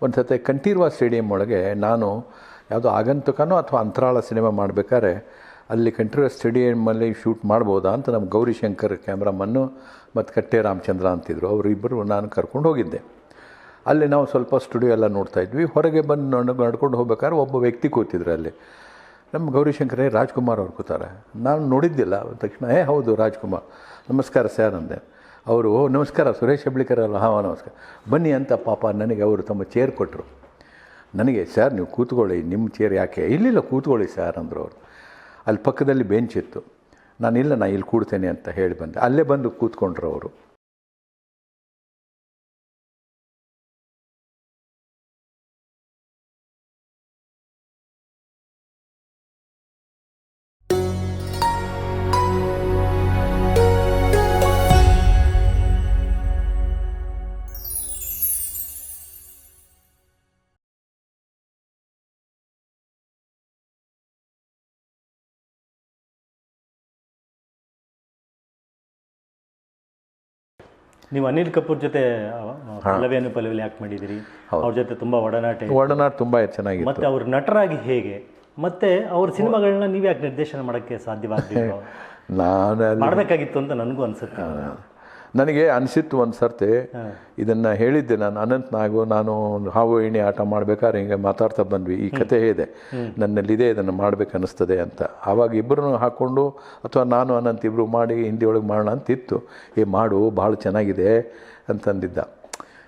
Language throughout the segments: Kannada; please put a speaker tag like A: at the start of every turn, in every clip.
A: ಒಂದು ಸತಿ ಕಂಠೀರವ ಸ್ಟೇಡಿಯಂ ಒಳಗೆ ನಾನು ಯಾವುದೋ ಆಗಂತುಕನೋ ಅಥವಾ ಅಂತರಾಳ ಸಿನಿಮಾ ಮಾಡಬೇಕಾದ್ರೆ ಅಲ್ಲಿ ಕಂಠೀರವ ಸ್ಟೇಡಿಯಮ್ಮಲ್ಲಿ ಶೂಟ್ ಮಾಡ್ಬೋದಾ ಅಂತ ನಮ್ಮ ಗೌರಿಶಂಕರ್ ಕ್ಯಾಮ್ರಾಮನ್ನು ಮತ್ತು ಕಟ್ಟೆ ರಾಮಚಂದ್ರ ಅಂತಿದ್ರು, ಅವರಿಬ್ಬರು ನಾನು ಕರ್ಕೊಂಡು ಹೋಗಿದ್ದೆ. ಅಲ್ಲಿ ನಾವು ಸ್ವಲ್ಪ ಸ್ಟುಡಿಯೋ ಎಲ್ಲ ನೋಡ್ತಾಯಿದ್ವಿ. ಹೊರಗೆ ಬಂದು ನಡ್ಕೊಂಡು ಹೋಗ್ಬೇಕಾದ್ರೆ ಒಬ್ಬ ವ್ಯಕ್ತಿ ಕೂತಿದ್ರು ಅಲ್ಲಿ. ನಮ್ಮ ಗೌರಿಶಂಕರೇ ರಾಜ್ಕುಮಾರ್ ಅವ್ರು ಕೂತಾರೆ. ನಾನು ನೋಡಿದ್ದಿಲ್ಲ. ತಕ್ಷಣ ಹೌದು ರಾಜ್ಕುಮಾರ್, ನಮಸ್ಕಾರ ಸರ್ ಅಂದೆ. ಅವರು ನಮಸ್ಕಾರ ಸುರೇಶ್ ಹೆಬ್ಳಿಕರ್ ಅಲ್ಲ? ಹಾಂ ನಮಸ್ಕಾರ, ಬನ್ನಿ ಅಂತ ಪಾಪ ನನಗೆ ಅವರು ತಮ್ಮ ಚೇರ್ ಕೊಟ್ಟರು. ನನಗೆ ಸರ್ ನೀವು ಕೂತ್ಕೊಳ್ಳಿ, ನಿಮ್ಮ ಚೇರ್ ಯಾಕೆ? ಇಲ್ಲಿಲ್ಲ ಕೂತ್ಕೊಳ್ಳಿ ಸರ್ ಅಂದರು ಅವರು. ಅಲ್ಲಿ ಪಕ್ಕದಲ್ಲಿ ಬೆಂಚ್ ಇತ್ತು. ನಾನು ಇಲ್ಲಿ ಕೂಡ್ತೇನೆ ಅಂತ ಹೇಳಿ ಬಂದೆ. ಅಲ್ಲೇ ಬಂದು ಕೂತ್ಕೊಂಡ್ರು ಅವರು.
B: ನೀವು ಅನಿಲ್ ಕಪೂರ್ ಜೊತೆ ಪಲ್ಲವಿ ಆ್ಯಕ್ಟ್ ಮಾಡಿದ್ದೀರಿ. ಅವ್ರ ಜೊತೆ ತುಂಬ ಒಡನಾಟ
A: ತುಂಬ ಚೆನ್ನಾಗಿದೆ.
B: ಮತ್ತು ಅವ್ರ ನಟರಾಗಿ ಹೇಗೆ, ಮತ್ತು ಅವ್ರ ಸಿನಿಮಾಗಳನ್ನ ನೀವು ಯಾಕೆ ನಿರ್ದೇಶನ ಮಾಡೋಕ್ಕೆ ಸಾಧ್ಯವಾಗಲಿಲ್ಲ?
A: ನಾನು
B: ಮಾಡಬೇಕಾಗಿತ್ತು ಅಂತ ನನಗೂ ಅನಿಸುತ್ತೆ.
A: ನನಗೆ ಅನಿಸಿತ್ತು ಒಂದು ಸರ್ತಿ, ಇದನ್ನು ಹೇಳಿದ್ದೆ ನಾನು ಅನಂತ್ ನಾಗು, ನಾನು ಹಾವು ಏಣಿ ಆಟ ಮಾಡಬೇಕಾದ್ರೆ ಹಿಂಗೆ ಮಾತಾಡ್ತಾ ಬಂದ್ವಿ, ಈ ಕತೆ ಇದೆ ನನ್ನಲ್ಲಿದೆ, ಇದನ್ನು ಮಾಡಬೇಕು ಅನ್ನಿಸ್ತದೆ ಅಂತ. ಆವಾಗ ಇಬ್ಬರನ್ನು ಹಾಕ್ಕೊಂಡು ಅಥವಾ ನಾನು ಅನಂತ್ ಇಬ್ಬರು ಮಾಡಿ ಹಿಂದಿ ಒಳಗೆ ಮಾಡೋಣ ಅಂತಿತ್ತು. ಮಾಡು ಭಾಳ ಚೆನ್ನಾಗಿದೆ ಅಂತಂದಿದ್ದ.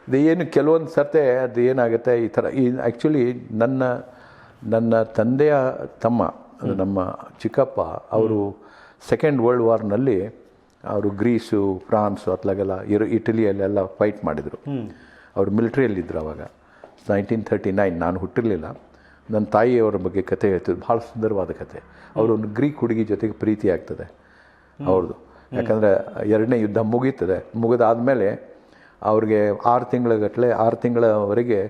A: ಇದು ಏನು ಕೆಲವೊಂದು ಸರ್ತಿ ಅದು ಏನಾಗುತ್ತೆ ಈ ಥರ. ಆ್ಯಕ್ಚುಲಿ ನನ್ನ ತಂದೆಯ ತಮ್ಮ, ನಮ್ಮ ಚಿಕ್ಕಪ್ಪ, ಅವರು ಸೆಕೆಂಡ್ ವರ್ಲ್ಡ್ ವಾರ್ನಲ್ಲಿ ಅವರು ಗ್ರೀಸು, ಫ್ರಾನ್ಸು ಅತ್ಲಾಗೆಲ್ಲ ಇಟಲಿಯಲ್ಲೆಲ್ಲ ಫೈಟ್ ಮಾಡಿದರು. ಅವರು ಮಿಲಿಟ್ರಿಯಲ್ಲಿದ್ದರು ಆವಾಗ. 1939, ನಾನು ಹುಟ್ಟಿರಲಿಲ್ಲ. ನನ್ನ ತಾಯಿಯವರ ಬಗ್ಗೆ ಕತೆ ಹೇಳ್ತಿದ್ರು, ಭಾಳ ಸುಂದರವಾದ ಕತೆ. ಅವರು ಒಂದು ಗ್ರೀಕ್ ಹುಡುಗಿ ಜೊತೆಗೆ ಪ್ರೀತಿ ಆಗ್ತದೆ ಅವ್ರದ್ದು. ಯಾಕಂದರೆ ಎರಡನೇ ಯುದ್ಧ ಮುಗಿದಾದಮೇಲೆ ಅವ್ರಿಗೆ 6 ತಿಂಗಳವರೆಗೆ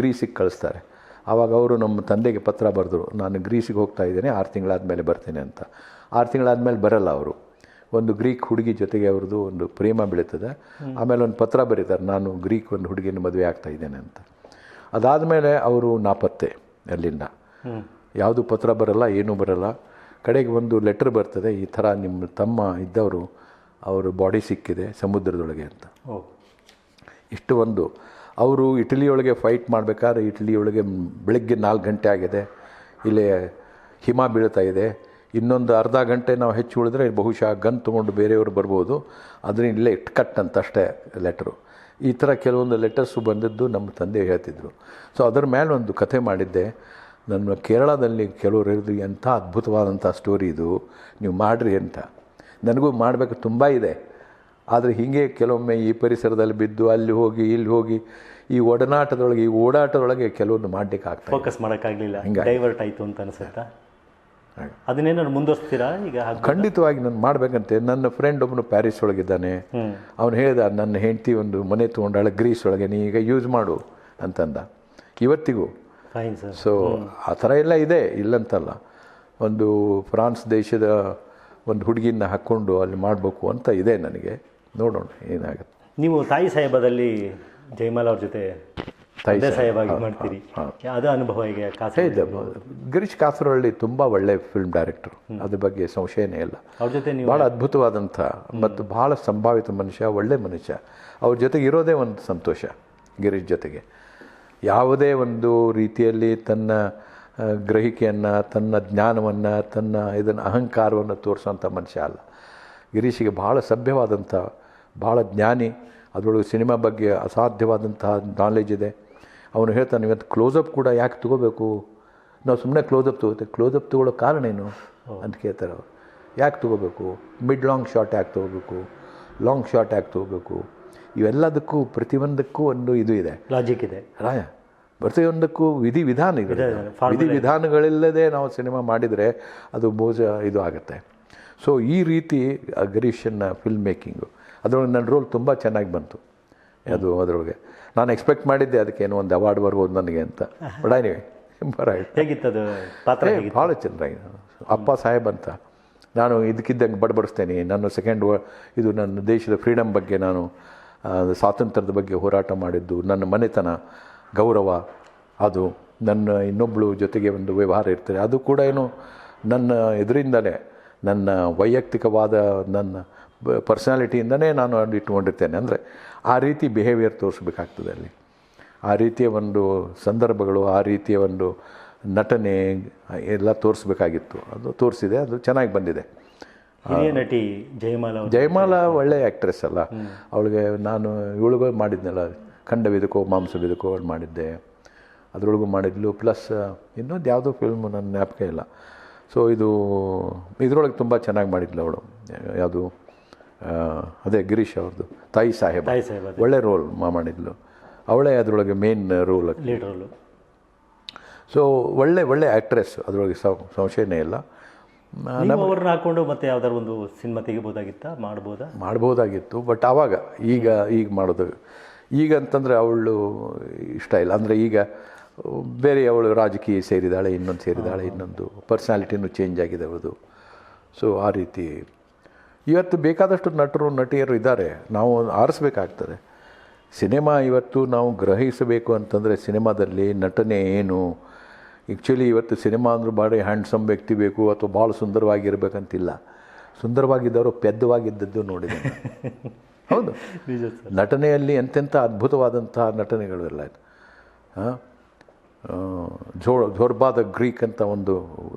A: ಗ್ರೀಸಿಗೆ ಕಳಿಸ್ತಾರೆ. ಆವಾಗ ಅವರು ನಮ್ಮ ತಂದೆಗೆ ಪತ್ರ ಬರೆದ್ರು, ನಾನು ಗ್ರೀಸಿಗೆ ಹೋಗ್ತಾ ಇದ್ದೇನೆ, 6 ತಿಂಗಳಾದಮೇಲೆ ಬರ್ತೇನೆ ಅಂತ. 6 ತಿಂಗಳಾದಮೇಲೆ ಬರಲ್ಲ ಅವರು. ಒಂದು ಗ್ರೀಕ್ ಹುಡುಗಿ ಜೊತೆಗೆ ಅವ್ರದ್ದು ಒಂದು ಪ್ರೇಮ ಬೆಳೀತದೆ. ಆಮೇಲೆ ಒಂದು ಪತ್ರ ಬರೀತಾರೆ, ನಾನು ಗ್ರೀಕ್ ಒಂದು ಹುಡುಗಿನ ಮದುವೆ ಆಗ್ತಾ ಇದ್ದೇನೆ ಅಂತ. ಅದಾದಮೇಲೆ ಅವರು ನಾಪತ್ತೆ ಅಲ್ಲಿಂದ. ಯಾವುದು ಪತ್ರ ಬರಲ್ಲ, ಏನೂ ಬರಲ್ಲ. ಕಡೆಗೆ ಒಂದು ಲೆಟ್ರ್ ಬರ್ತದೆ, ಈ ಥರ ನಿಮ್ಮ ತಮ್ಮ ಇದ್ದವರು ಅವರು ಬಾಡಿ ಸಿಕ್ಕಿದೆ ಸಮುದ್ರದೊಳಗೆ ಅಂತ. ಇಷ್ಟು ಒಂದು ಅವರು ಇಟಲಿಯೊಳಗೆ ಫೈಟ್ ಮಾಡಬೇಕಾದ್ರೆ, ಇಟಲಿಯೊಳಗೆ ಬೆಳಗ್ಗೆ 4 ಗಂಟೆ ಆಗಿದೆ, ಇಲ್ಲಿ ಹಿಮ ಬೀಳ್ತಾ ಇದೆ, ಇನ್ನೊಂದು ಅರ್ಧ ಗಂಟೆ ನಾವು ಹೆಚ್ಚು ಉಳಿದ್ರೆ ಬಹುಶಃ ಗನ್ ತೊಗೊಂಡು ಬೇರೆಯವರು ಬರ್ಬೋದು, ಅದನ್ನ ಇಲ್ಲೇ ಕಟ್ ಅಂತ ಅಷ್ಟೇ ಲೆಟ್ರು. ಈ ಥರ ಕೆಲವೊಂದು ಲೆಟರ್ಸು ಬಂದಿದ್ದು ನಮ್ಮ ತಂದೆ ಹೇಳ್ತಿದ್ರು. ಸೊ ಅದರ ಮೇಲೆ ಒಂದು ಕಥೆ ಮಾಡಿದ್ದೆ. ನನ್ನ ಕೇರಳದಲ್ಲಿ ಕೆಲವರು ಹೇಳಿದ್ರು, ಎಂಥ ಅದ್ಭುತವಾದಂಥ ಸ್ಟೋರಿ ಇದು, ನೀವು ಮಾಡಿರಿ ಅಂತ. ನನಗೂ ಮಾಡಬೇಕು ತುಂಬ ಇದೆ. ಆದರೆ ಹೀಗೆ ಕೆಲವೊಮ್ಮೆ ಈ ಪರಿಸರದಲ್ಲಿ ಬಿದ್ದು ಅಲ್ಲಿ ಹೋಗಿ ಇಲ್ಲಿ ಹೋಗಿ ಈ ಒಡನಾಟದೊಳಗೆ, ಈ ಓಡಾಟದೊಳಗೆ ಕೆಲವೊಂದು ಮಾಡಲಿಕ್ಕೆ ಆಗ್ತದೆ,
B: ಫೋಕಸ್ ಮಾಡೋಕ್ಕಾಗಲಿಲ್ಲ, ಡೈವರ್ಟ್ ಆಯಿತು ಅಂತ ಅನಿಸುತ್ತಾ? ಅದನ್ನೇನಾದ್ರು ಮುಂದುವರಿಸ್ತೀರಾ ಈಗ?
A: ಖಂಡಿತವಾಗಿ ನಾನು ಮಾಡಬೇಕಂತೆ. ನನ್ನ ಫ್ರೆಂಡ್ ಒಬ್ಬನು ಪ್ಯಾರಿಸ್ ಒಳಗಿದ್ದಾನೆ. ಅವನು ಹೇಳಿದ, ನನ್ನ ಹೆಂಡತಿ ಒಂದು ಮನೆ ತೊಗೊಂಡಾಳೆ ಗ್ರೀಸ್ ಒಳಗೆ, ನೀ ಈಗ ಯೂಸ್ ಮಾಡು ಅಂತಂದ. ಇವತ್ತಿಗೂ ಸೊ ಆ ಥರ ಎಲ್ಲ ಇದೆ, ಇಲ್ಲಂತಲ್ಲ. ಒಂದು ಫ್ರಾನ್ಸ್ ದೇಶದ ಒಂದು ಹುಡುಗಿನ ಹಾಕ್ಕೊಂಡು ಅಲ್ಲಿ ಮಾಡಬೇಕು ಅಂತ ಇದೆ ನನಗೆ. ನೋಡೋಣ ಏನಾಗುತ್ತೆ.
B: ನೀವು ತಾಯಿ ಸಾಹೇಬದಲ್ಲಿ ಜಯಮಾಲ ಅವ್ರ ಜೊತೆ ಸಾಹೇಬಾಗಿ ಮಾಡ್ತೀರಿ, ಅದು ಅನುಭವ ಹೇಗೆ?
A: ಗಿರೀಶ್ ಕಾಸರವಳ್ಳಿ ತುಂಬ ಒಳ್ಳೆ ಫಿಲ್ಮ್ ಡೈರೆಕ್ಟರ್, ಅದ್ರ ಬಗ್ಗೆ ಸಂಶಯನೇ ಇಲ್ಲ.
B: ಅವ್ರ ಜೊತೆ
A: ಭಾಳ ಅದ್ಭುತವಾದಂಥ ಮತ್ತು ಭಾಳ ಸಂಭಾವಿತ ಮನುಷ್ಯ, ಒಳ್ಳೆ ಮನುಷ್ಯ. ಅವ್ರ ಜೊತೆಗೆ ಇರೋದೇ ಒಂದು ಸಂತೋಷ. ಗಿರೀಶ್ ಜೊತೆಗೆ ಯಾವುದೇ ಒಂದು ರೀತಿಯಲ್ಲಿ ತನ್ನ ಗ್ರಹಿಕೆಯನ್ನು, ತನ್ನ ಜ್ಞಾನವನ್ನು, ತನ್ನ ಇದನ್ನು ಅಹಂಕಾರವನ್ನು ತೋರಿಸೋಂಥ ಮನುಷ್ಯ ಅಲ್ಲ. ಗಿರೀಶಿಗೆ ಭಾಳ ಸಭ್ಯವಾದಂಥ, ಭಾಳ ಜ್ಞಾನಿ. ಅದರೊಳಗೆ ಸಿನಿಮಾ ಬಗ್ಗೆ ಅಸಾಧ್ಯವಾದಂತಹ ನಾಲೆಜ್ ಇದೆ. ಅವನು ಹೇಳ್ತಾನೆ, ಇವತ್ತು ಕ್ಲೋಸಪ್ ಕೂಡ ಯಾಕೆ ತೊಗೋಬೇಕು, ನಾವು ಸುಮ್ಮನೆ ಕ್ಲೋಸಪ್ ತೊಗೋತೀವಿ, ಕ್ಲೋಸಪ್ ತೊಗೊಳ್ಳೋ ಕಾರಣ ಏನು ಅಂತ ಕೇಳ್ತಾರೆ ಅವರು. ಯಾಕೆ ತೊಗೋಬೇಕು, ಮಿಡ್ ಲಾಂಗ್ ಶಾಟ್ ಯಾಕೆ ತೊಗೋಬೇಕು, ಲಾಂಗ್ ಶಾಟ್ ಯಾಕೆ ತೊಗೋಬೇಕು, ಇವೆಲ್ಲದಕ್ಕೂ ಪ್ರತಿಯೊಂದಕ್ಕೂ ಒಂದು ಇದು ಇದೆ,
B: ಲಾಜಿಕ್ ಇದೆ.
A: ಪ್ರತಿಯೊಂದಕ್ಕೂ ವಿಧಿವಿಧಾನ ಇದೆ. ವಿಧಿವಿಧಾನಗಳಿಲ್ಲದೆ ನಾವು ಸಿನಿಮಾ ಮಾಡಿದರೆ ಅದು ಇದು ಆಗುತ್ತೆ. ಸೊ ಈ ರೀತಿ ಗಿರೀಶನ್ನ ಫಿಲ್ಮ್ ಮೇಕಿಂಗು ಅದರೊಳಗೆ ನನ್ನ ರೋಲ್ ತುಂಬ ಚೆನ್ನಾಗಿ ಬಂತು. ಅದು ಅದರೊಳಗೆ ನಾನು ಎಕ್ಸ್ಪೆಕ್ಟ್ ಮಾಡಿದ್ದೆ ಅದಕ್ಕೇನೋ ಒಂದು ಅವಾರ್ಡ್ ಬರ್ಬೋದು ನನಗೆ ಅಂತ. ಬಟ್ ನೀವೇ
B: ಹೇಗಿತ್ತದು ಪಾತ್ರ?
A: ಭಾಳ ಚೆನ್ನಾಗಿ. ಅಪ್ಪ ಸಾಹೇಬ್ ಅಂತ ನಾನು ಇದಕ್ಕಿದ್ದಂಗೆ ಬಡಬಡಿಸ್ತೇನೆ. ನಾನು ಇದು ನನ್ನ ದೇಶದ ಫ್ರೀಡಮ್ ಬಗ್ಗೆ, ನಾನು ಸ್ವಾತಂತ್ರ್ಯದ ಬಗ್ಗೆ ಹೋರಾಟ ಮಾಡಿದ್ದು, ನನ್ನ ಮನೆತನ, ಗೌರವ, ಅದು ನನ್ನ ಇನ್ನೊಬ್ಬಳು ಜೊತೆಗೆ ಒಂದು ವ್ಯವಹಾರ ಇರ್ತದೆ, ಅದು ಕೂಡ ಏನು ನನ್ನ ಇದರಿಂದಲೇ, ನನ್ನ ವೈಯಕ್ತಿಕವಾದ ನನ್ನ ಪರ್ಸ್ನಾಲಿಟಿಯಿಂದನೇ ನಾನು ಅದು ಇಟ್ಕೊಂಡಿರ್ತೇನೆ. ಅಂದರೆ ಆ ರೀತಿ ಬಿಹೇವಿಯರ್ ತೋರಿಸ್ಬೇಕಾಗ್ತದೆ ಅಲ್ಲಿ, ಆ ರೀತಿಯ ಒಂದು ಸಂದರ್ಭಗಳು, ಆ ರೀತಿಯ ಒಂದು ನಟನೆ ಎಲ್ಲ ತೋರಿಸ್ಬೇಕಾಗಿತ್ತು. ಅದು ತೋರಿಸಿದೆ, ಅದು ಚೆನ್ನಾಗಿ ಬಂದಿದೆ.
B: ಹಿರಿಯ ನಟಿ
A: ಜಯಮಾಲ ಒಳ್ಳೆಯ ಆ್ಯಕ್ಟ್ರೆಸ್ ಅಲ್ಲ, ಅವಳಿಗೆ ನಾನು ಇವಳಿಗೂ ಮಾಡಿದ್ನಲ್ಲ, ಖಂಡವಿದಕೋ ಮಾಂಸವಿದಕೋ ಅವಳು ಮಾಡಿದ್ದೆ, ಅದರೊಳಗೂ ಮಾಡಿದ್ಲು. ಪ್ಲಸ್ ಇನ್ನೊಂದು ಯಾವುದೋ ಫಿಲ್ಮು ನನ್ನ ಜ್ಞಾಪಕ ಇಲ್ಲ. ಸೊ ಇದರೊಳಗೆ ತುಂಬ ಚೆನ್ನಾಗಿ ಮಾಡಿದ್ಲು ಅವಳು. ಯಾವುದು ಅದೇ ಗಿರೀಶ್ ಅವ್ರದ್ದು ತಾಯಿ ಸಾಹೇಬ, ಒಳ್ಳೆ ರೋಲ್ ಮಾಡಿದ್ಲು ಅವಳೇ, ಅದರೊಳಗೆ main role,
B: lead role.
A: So ಒಳ್ಳೆ ಆ್ಯಕ್ಟ್ರೆಸ್, ಅದರೊಳಗೆ ಸಂಶಯನೇ ಇಲ್ಲ.
B: ಅವ್ರನ್ನ ಹಾಕ್ಕೊಂಡು ಮತ್ತೆ ಯಾವ್ದಾದ್ರು ಒಂದು ಸಿನಿಮಾ ತೆಗಿಬೋದಾಗಿತ್ತಾ, ಮಾಡ್ಬೋದಾಗಿತ್ತು. ಬಟ್ ಆವಾಗ ಈಗ ಮಾಡೋದು ಈಗ ಅಂತಂದರೆ ಅವಳು ಇಷ್ಟ ಇಲ್ಲ. ಅಂದರೆ ಈಗ ಬೇರೆ ಅವಳು ರಾಜಕೀಯ ಸೇರಿದಾಳೆ, ಇನ್ನೊಂದು ಪರ್ಸ್ನಾಲಿಟಿನೂ ಚೇಂಜ್ ಆಗಿದೆ ಅವಳದು. ಸೊ ಆ ರೀತಿ ಇವತ್ತು ಬೇಕಾದಷ್ಟು ನಟರು ನಟಿಯರು ಇದ್ದಾರೆ, ನಾವು ಆರಿಸ್ಬೇಕಾಗ್ತದೆ. ಸಿನಿಮಾ ಇವತ್ತು ನಾವು ಗ್ರಹಿಸಬೇಕು ಅಂತಂದರೆ ಸಿನಿಮಾದಲ್ಲಿ ನಟನೆ ಏನು. ಆ್ಯಕ್ಚುಲಿ ಇವತ್ತು ಸಿನಿಮಾ ಅಂದ್ರೆ ಭಾಳ ಹ್ಯಾಂಡ್ಸಮ್ ವ್ಯಕ್ತಿ ಬೇಕು ಅಥವಾ ಭಾಳ ಸುಂದರವಾಗಿರ್ಬೇಕಂತಿಲ್ಲ. ಸುಂದರವಾಗಿದ್ದವರು ಪೆದ್ದವಾಗಿದ್ದದ್ದು ನೋಡಿದೆ. ಹೌದು, ನಟನೆಯಲ್ಲಿ ಎಂತೆಂಥ ಅದ್ಭುತವಾದಂಥ ನಟನೆಗಳು ಎಲ್ಲ. ಝೋರ್ಬಾ ದ ಗ್ರೀಕ್ ಅಂತ ಒಂದು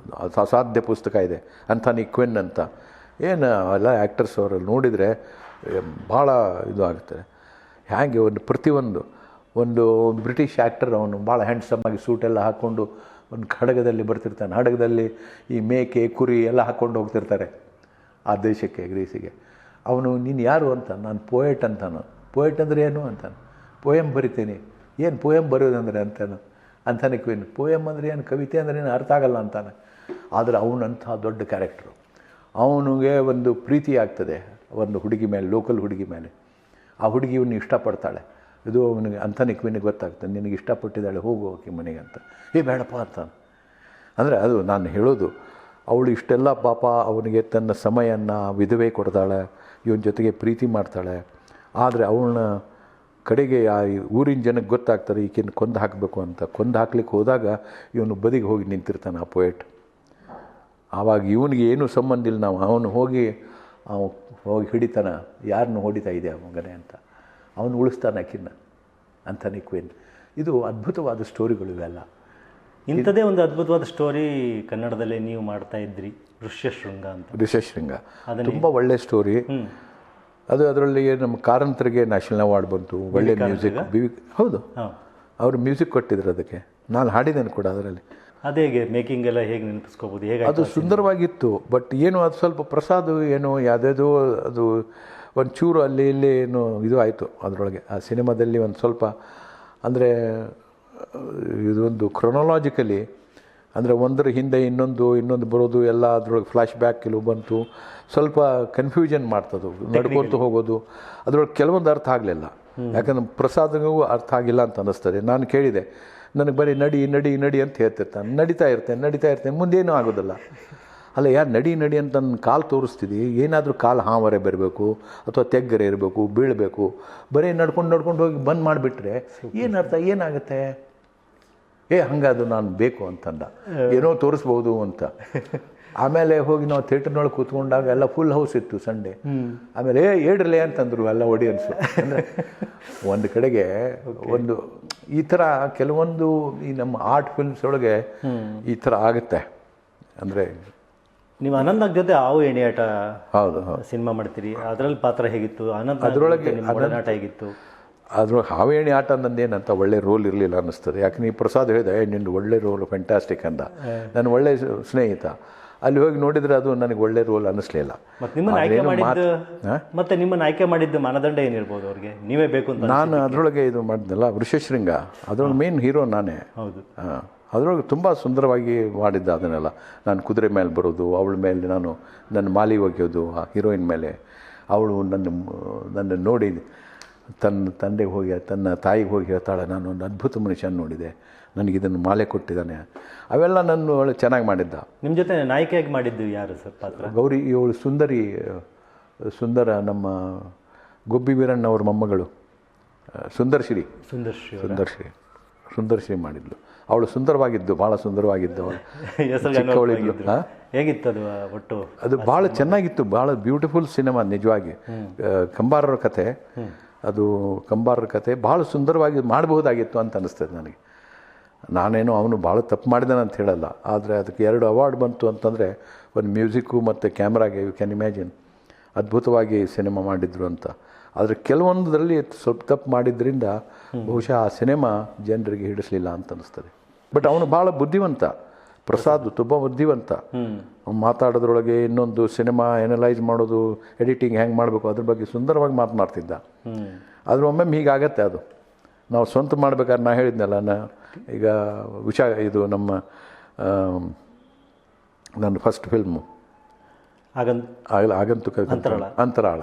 B: ಅಸಾಧ್ಯ ಪುಸ್ತಕ ಇದೆ, ಅಂಥಾನಿ ಕ್ವಿನ್ ಅಂತ. ಏನು ಎಲ್ಲ ಆ್ಯಕ್ಟರ್ಸ್ ಅವರಲ್ಲಿ ನೋಡಿದರೆ ಭಾಳ ಇದು ಆಗುತ್ತೆ. ಹೇಗೆ ಒಂದು ಬ್ರಿಟಿಷ್ ಆ್ಯಕ್ಟರ್, ಅವನು ಭಾಳ ಹ್ಯಾಂಡ್ಸಮ್ಮಾಗಿ ಸೂಟೆಲ್ಲ ಹಾಕ್ಕೊಂಡು ಒಂದು ಹಡಗದಲ್ಲಿ ಬರ್ತಿರ್ತಾನೆ. ಹಡಗದಲ್ಲಿ ಈ ಮೇಕೆ ಕುರಿ ಎಲ್ಲ ಹಾಕ್ಕೊಂಡು ಹೋಗ್ತಿರ್ತಾರೆ ಆ ದೇಶಕ್ಕೆ, ಗ್ರೀಸಿಗೆ. ಅವನು ನೀನು ಯಾರು ಅಂತ, ನಾನು ಪೋಯೆಟ್ ಅಂತಾನು. ಪೋಯೆಟ್ ಅಂದರೆ ಏನು ಅಂತಾನೆ. ಪೋಯಮ್ ಬರಿತೀನಿ. ಏನು ಪೋಯಮ್ ಬರೆಯೋದಂದರೆ ಅಂತಾನೆ ಕ್ವೀನ್. ಪೋಯಮ್ ಅಂದರೆ ಏನು, ಕವಿತೆ ಅಂದರೆ ಏನು ಅರ್ಥ ಆಗಲ್ಲ ಅಂತಾನೆ. ಆದರೆ ಅವನಂಥ ದೊಡ್ಡ ಕ್ಯಾರೆಕ್ಟ್ರು. ಅವನಿಗೆ ಒಂದು ಪ್ರೀತಿ ಆಗ್ತದೆ ಒಂದು ಹುಡುಗಿ ಮೇಲೆ, ಲೋಕಲ್ ಹುಡುಗಿ ಮೇಲೆ. ಆ ಹುಡುಗಿ ಇವನ್ನ ಇಷ್ಟಪಡ್ತಾಳೆ. ಇದು ಅವನಿಗೆ ಅಂತಾನೆ ಕ್ವೀನಿಗೆ ಗೊತ್ತಾಗ್ತದೆ, ನಿನಗೆ ಇಷ್ಟಪಟ್ಟಿದ್ದಾಳೆ, ಹೋಗು ಆಕೆ ಮನೆಗೆ ಅಂತ. ಬೇಡಪ್ಪ ಅಂತಾನೆ. ಅಂದರೆ ಅದು ನಾನು ಹೇಳೋದು, ಅವಳು ಇಷ್ಟೆಲ್ಲ ಪಾಪ ಅವನಿಗೆ ತನ್ನ ಸಮಯವನ್ನು ವಿಧವೆ ಕೊಡ್ತಾಳೆ, ಇವನ ಜೊತೆಗೆ ಪ್ರೀತಿ ಮಾಡ್ತಾಳೆ. ಆದರೆ ಅವಳನ್ನ ಕಡೆಗೆ ಆ ಊರಿನ ಜನಕ್ಕೆ ಗೊತ್ತಾಗ್ತಾರೆ ಈಕೆನ ಕೊಂದು ಹಾಕಬೇಕು ಅಂತ. ಕೊಂದು ಹಾಕ್ಲಿಕ್ಕೆ ಹೋದಾಗ ಇವನು ಬದಿಗೆ ಹೋಗಿ ನಿಂತಿರ್ತಾನೆ ಆ ಪೊಯೆಟ್. ಆವಾಗ ಇವನಿಗೆ ಏನೂ ಸಂಬಂಧ ಇಲ್ಲ. ಅವನು ಹೋಗಿ ಹಿಡಿತಾನೆ, ಯಾರನ್ನು ಹೊಡಿತಾ ಇದೆ ಆ ಮಗನೇ ಅಂತ. ಅವನು ಉಳಿಸ್ತಾನೆ ಆಕಿನ್ನ, ಅಂತಾನೆ ಕ್ವೀನ್. ಇದು ಅದ್ಭುತವಾದ ಸ್ಟೋರಿಗಳು ಇವೆಲ್ಲ. ಇಂಥದ್ದೇ ಒಂದು ಅದ್ಭುತವಾದ ಸ್ಟೋರಿ ಕನ್ನಡದಲ್ಲೇ ನೀವು ಮಾಡ್ತಾ ಇದ್ರಿ, ಋಷ್ಯಶೃಂಗ ಅಂತ.
A: ಋಷ್ಯಶೃಂಗ ತುಂಬ ಒಳ್ಳೆ ಸ್ಟೋರಿ. ಅದು ಅದರಲ್ಲಿ ನಮ್ಮ ಕಾರಂತರಿಗೆ ನ್ಯಾಷನಲ್ ಅವಾರ್ಡ್ ಬಂತು. ಒಳ್ಳೆ ಮ್ಯೂಸಿಕ್. ಹೌದು, ಅವರು ಮ್ಯೂಸಿಕ್ ಕೊಟ್ಟಿದ್ರು ಅದಕ್ಕೆ. ನಾನು ಹಾಡಿದ್ದೇನೆ ಕೂಡ ಅದರಲ್ಲಿ.
B: ಅದೇ ಮೇಕಿಂಗ್ ಎಲ್ಲ ಹೇಗೆ ನೆನಪಿಸ್ಕೋಬೋದು, ಹೇಗೆ
A: ಅದು ಸುಂದರವಾಗಿತ್ತು. ಬಟ್ ಏನು ಅದು ಸ್ವಲ್ಪ ಪ್ರಸಾದ್ ಏನು ಯಾವುದೇದೋ ಅದು ಒಂಚೂರು ಅಲ್ಲಿ ಇಲ್ಲಿ ಏನು ಇದು ಆಯಿತು ಅದರೊಳಗೆ. ಆ ಸಿನಿಮಾದಲ್ಲಿ ಒಂದು ಸ್ವಲ್ಪ ಅಂದರೆ ಇದೊಂದು ಕ್ರೊನಾಲಾಜಿಕಲಿ ಅಂದರೆ ಒಂದರ ಹಿಂದೆ ಇನ್ನೊಂದು ಬರೋದು ಎಲ್ಲ ಅದರೊಳಗೆ ಫ್ಲ್ಯಾಶ್ ಬ್ಯಾಕ್ ಕೆಲವು ಬಂತು. ಸ್ವಲ್ಪ ಕನ್ಫ್ಯೂಷನ್ ಮಾಡ್ತದು, ನಡ್ಕೊತ ಹೋಗೋದು. ಅದರೊಳಗೆ ಕೆಲವೊಂದು ಅರ್ಥ ಆಗಲಿಲ್ಲ. ಯಾಕಂದ್ರೆ ಪ್ರಸಾದ್ಗೂ ಅರ್ಥ ಆಗಿಲ್ಲ ಅಂತ ಅನ್ನಿಸ್ತದೆ. ನಾನು ಕೇಳಿದೆ, ನನಗೆ ಬರೀ ನಡಿ ಅಂತ ಹೇಳ್ತಿರ್ತಾನೆ. ನಡೀತಾ ಇರ್ತೇನೆ, ಮುಂದೇನೂ ಆಗೋದಿಲ್ಲ. ಅಲ್ಲ, ಯಾರು ನಡಿ ಅಂತ ನನ್ನ ಕಾಲು ತೋರಿಸ್ತಿದ್ದಿ, ಏನಾದರೂ ಕಾಲು ಹಾವರೆ ಬರಬೇಕು ಅಥವಾ ತೆಗ್ಗರೆ ಇರಬೇಕು, ಬೀಳಬೇಕು. ಬರೀ ನಡ್ಕೊಂಡು ಹೋಗಿ ಬಂದ್ ಮಾಡಿಬಿಟ್ರೆ ಏನರ್ಥ, ಏನಾಗುತ್ತೆ? ಹಂಗದು ನಾನು ಬೇಕು ಅಂತಂದ. ಏನೋ ತೋರಿಸ್ಬೋದು ಅಂತ. ಆಮೇಲೆ ಹೋಗಿ ನಾವು ಥಿಯೇಟರ್ನೊಳಗೆ ಕೂತ್ಕೊಂಡಾಗ ಎಲ್ಲ ಫುಲ್ ಹೌಸ್ ಇತ್ತು ಸಂಡೇ. ಆಮೇಲೆ ಏಡ್ರಲೆ ಅಂತಂದರು ಎಲ್ಲ ಆಡಿಯನ್ಸು. ಅಂದರೆ ಒಂದು ಕಡೆಗೆ ಒಂದು ಈ ಥರ ಕೆಲವೊಂದು ಈ ನಮ್ಮ ಆರ್ಟ್ ಫಿಲ್ಮ್ಸ್ ಒಳಗೆ ಈ ಥರ ಆಗುತ್ತೆ. ಅಂದರೆ
B: ನೀವು ಅನಂತ್ ಜೊತೆ ಹಾವು ಎಣೆಯಾಟ
A: ಹೌದು
B: ಸಿನಿಮಾ ಮಾಡ್ತೀರಿ, ಅದರಲ್ಲಿ ಪಾತ್ರ ಹೇಗಿತ್ತು?
A: ಅದರೊಳಗೆ
B: ಆಟ ಹೇಗಿತ್ತು?
A: ಅದ್ರೊಳಗೆ ಹಾವು ಎಣೆ ಆಟ ನಂದೇನಂತ ಒಳ್ಳೆ ರೋಲ್ ಇರಲಿಲ್ಲ ಅನ್ನಿಸ್ತದೆ. ಯಾಕೆ ನೀವು ಪ್ರಸಾದ್ ಹೇಳಿದೆ ನಿಂದು ಒಳ್ಳೆ ರೋಲ್ ಫ್ಯಾಂಟಾಸ್ಟಿಕ್ ಅಂದ. ನನ್ನ ಒಳ್ಳೆ ಸ್ನೇಹಿತ. ಅಲ್ಲಿ ಹೋಗಿ ನೋಡಿದರೆ ಅದು ನನಗೆ ಒಳ್ಳೆ ರೋಲ್ ಅನ್ನಿಸ್ಲಿಲ್ಲ.
B: ಮತ್ತೆ ನಿಮ್ಮನ್ನು ಆಯ್ಕೆ ಮಾಡಿದ್ದು ಮಾನದಂಡ ಏನಿರ್ಬೋದು ಅವ್ರಿಗೆ? ನೀವೇ ಬೇಕು ಅಂತ?
A: ನಾನು ಅದರೊಳಗೆ ಇದು ಮಾಡಿದ್ನಲ್ಲ ಋಷ್ಯಶೃಂಗ, ಅದರೊಳಗೆ ಮೇನ್ ಹೀರೋ ನಾನೇ.
B: ಹೌದು.
A: ಅದರೊಳಗೆ ತುಂಬ ಸುಂದರವಾಗಿ ಮಾಡಿದ್ದ ಅದನ್ನೆಲ್ಲ. ನಾನು ಕುದುರೆ ಮೇಲೆ ಬರೋದು, ಅವಳ ಮೇಲೆ ನಾನು ನನ್ನ ಮಾಲಿ ಒಗೆಯೋದು, ಆ ಹೀರೋಯಿನ್ ಮೇಲೆ. ಅವಳು ನನ್ನ ನೋಡಿ ತನ್ನ ತಂದೆಗೆ ಹೋಗಿ ತನ್ನ ತಾಯಿಗೆ ಹೋಗಿ ಹೇಳ್ತಾಳೆ, ನಾನು ಒಂದು ಅದ್ಭುತ ಮನುಷ್ಯನ ನೋಡಿದೆ, ನನಗಿದನ್ನು ಮಾಲೆ ಕೊಟ್ಟಿದ್ದಾನೆ. ಅವೆಲ್ಲ ನನ್ನ ಒಳ್ಳೆ ಚೆನ್ನಾಗಿ ಮಾಡಿದ್ದ.
B: ನಿಮ್ಮ ಜೊತೆ ನಾಯಕಿಯಾಗಿ ಮಾಡಿದ್ದು ಯಾರು ಸರ್ ಪಾತ್ರ?
A: ಗೌರಿ. ಇವಳು ಸುಂದರ ನಮ್ಮ ಗೊಬ್ಬಿ ವೀರಣ್ಣವ್ರ ಮೊಮ್ಮಗಳು ಸುಂದರ್ಶ್ರೀ. ಸುಂದರ್ಶ್ರೀ ಮಾಡಿದ್ಲು. ಅವಳು ಸುಂದರವಾಗಿದ್ದು, ಭಾಳ ಸುಂದರವಾಗಿದ್ದು ಅವಳು,
C: ಹೆಸರು
A: ಚಿಕ್ಕವಳಿದ್ಲು. ಹಾಂ,
C: ಹೇಗಿತ್ತು ಅದು ಒಟ್ಟು?
A: ಅದು ಭಾಳ ಚೆನ್ನಾಗಿತ್ತು, ಭಾಳ ಬ್ಯೂಟಿಫುಲ್ ಸಿನಿಮಾ ನಿಜವಾಗಿ. ಕಂಬಾರರ ಕತೆ, ಅದು ಕಂಬಾರರ ಕತೆ ಭಾಳ ಸುಂದರವಾಗಿ ಮಾಡಬಹುದಾಗಿತ್ತು ಅಂತ ಅನ್ನಿಸ್ತದೆ ನನಗೆ. ನಾನೇನು ಅವನು ಭಾಳ ತಪ್ಪು ಮಾಡಿದಾನೆ ಅಂತ ಹೇಳಲ್ಲ, ಆದರೆ ಅದಕ್ಕೆ 2 ಅವಾರ್ಡ್ ಬಂತು ಅಂತಂದರೆ ಒಂದು ಮ್ಯೂಸಿಕ್ಕು ಮತ್ತು ಕ್ಯಾಮ್ರಾಗೆ. ಯು ಕ್ಯಾನ್ ಇಮ್ಯಾಜಿನ್, ಅದ್ಭುತವಾಗಿ ಸಿನಿಮಾ ಮಾಡಿದ್ರು ಅಂತ. ಆದರೆ ಕೆಲವೊಂದರಲ್ಲಿ ಸ್ವಲ್ಪ ತಪ್ಪು ಮಾಡಿದ್ರಿಂದ ಬಹುಶಃ ಆ ಸಿನಿಮಾ ಜನರಿಗೆ ಹಿಡಿಸಲಿಲ್ಲ ಅಂತ ಅನ್ನಿಸ್ತದೆ. ಬಟ್ ಅವನು ಭಾಳ ಬುದ್ಧಿವಂತ, ಪ್ರಸಾದ್ ತುಂಬ ಬುದ್ಧಿವಂತ. ಮಾತಾಡೋದ್ರೊಳಗೆ ಇನ್ನೊಂದು ಸಿನಿಮಾ ಎನಲೈಸ್ ಮಾಡೋದು, ಎಡಿಟಿಂಗ್ ಹೆಂಗೆ ಮಾಡಬೇಕು ಅದ್ರ ಬಗ್ಗೆ ಸುಂದರವಾಗಿ ಮಾತನಾಡ್ತಿದ್ದ. ಆದ್ರೆ ಒಮ್ಮೊಮ್ಮೆ ಹೀಗಾಗತ್ತೆ. ಅದು ನಾವು ಸ್ವಂತ ಮಾಡ್ಬೇಕಾದ್ರೆ ನಾ ಹೇಳಿದ್ನಲ್ಲ, ಈಗ ಇದು ನಮ್ಮ ನನ್ನ ಫಸ್ಟ್ ಫಿಲ್ಮು ಆಗಂತುಕ ಅಂತರಾಳ.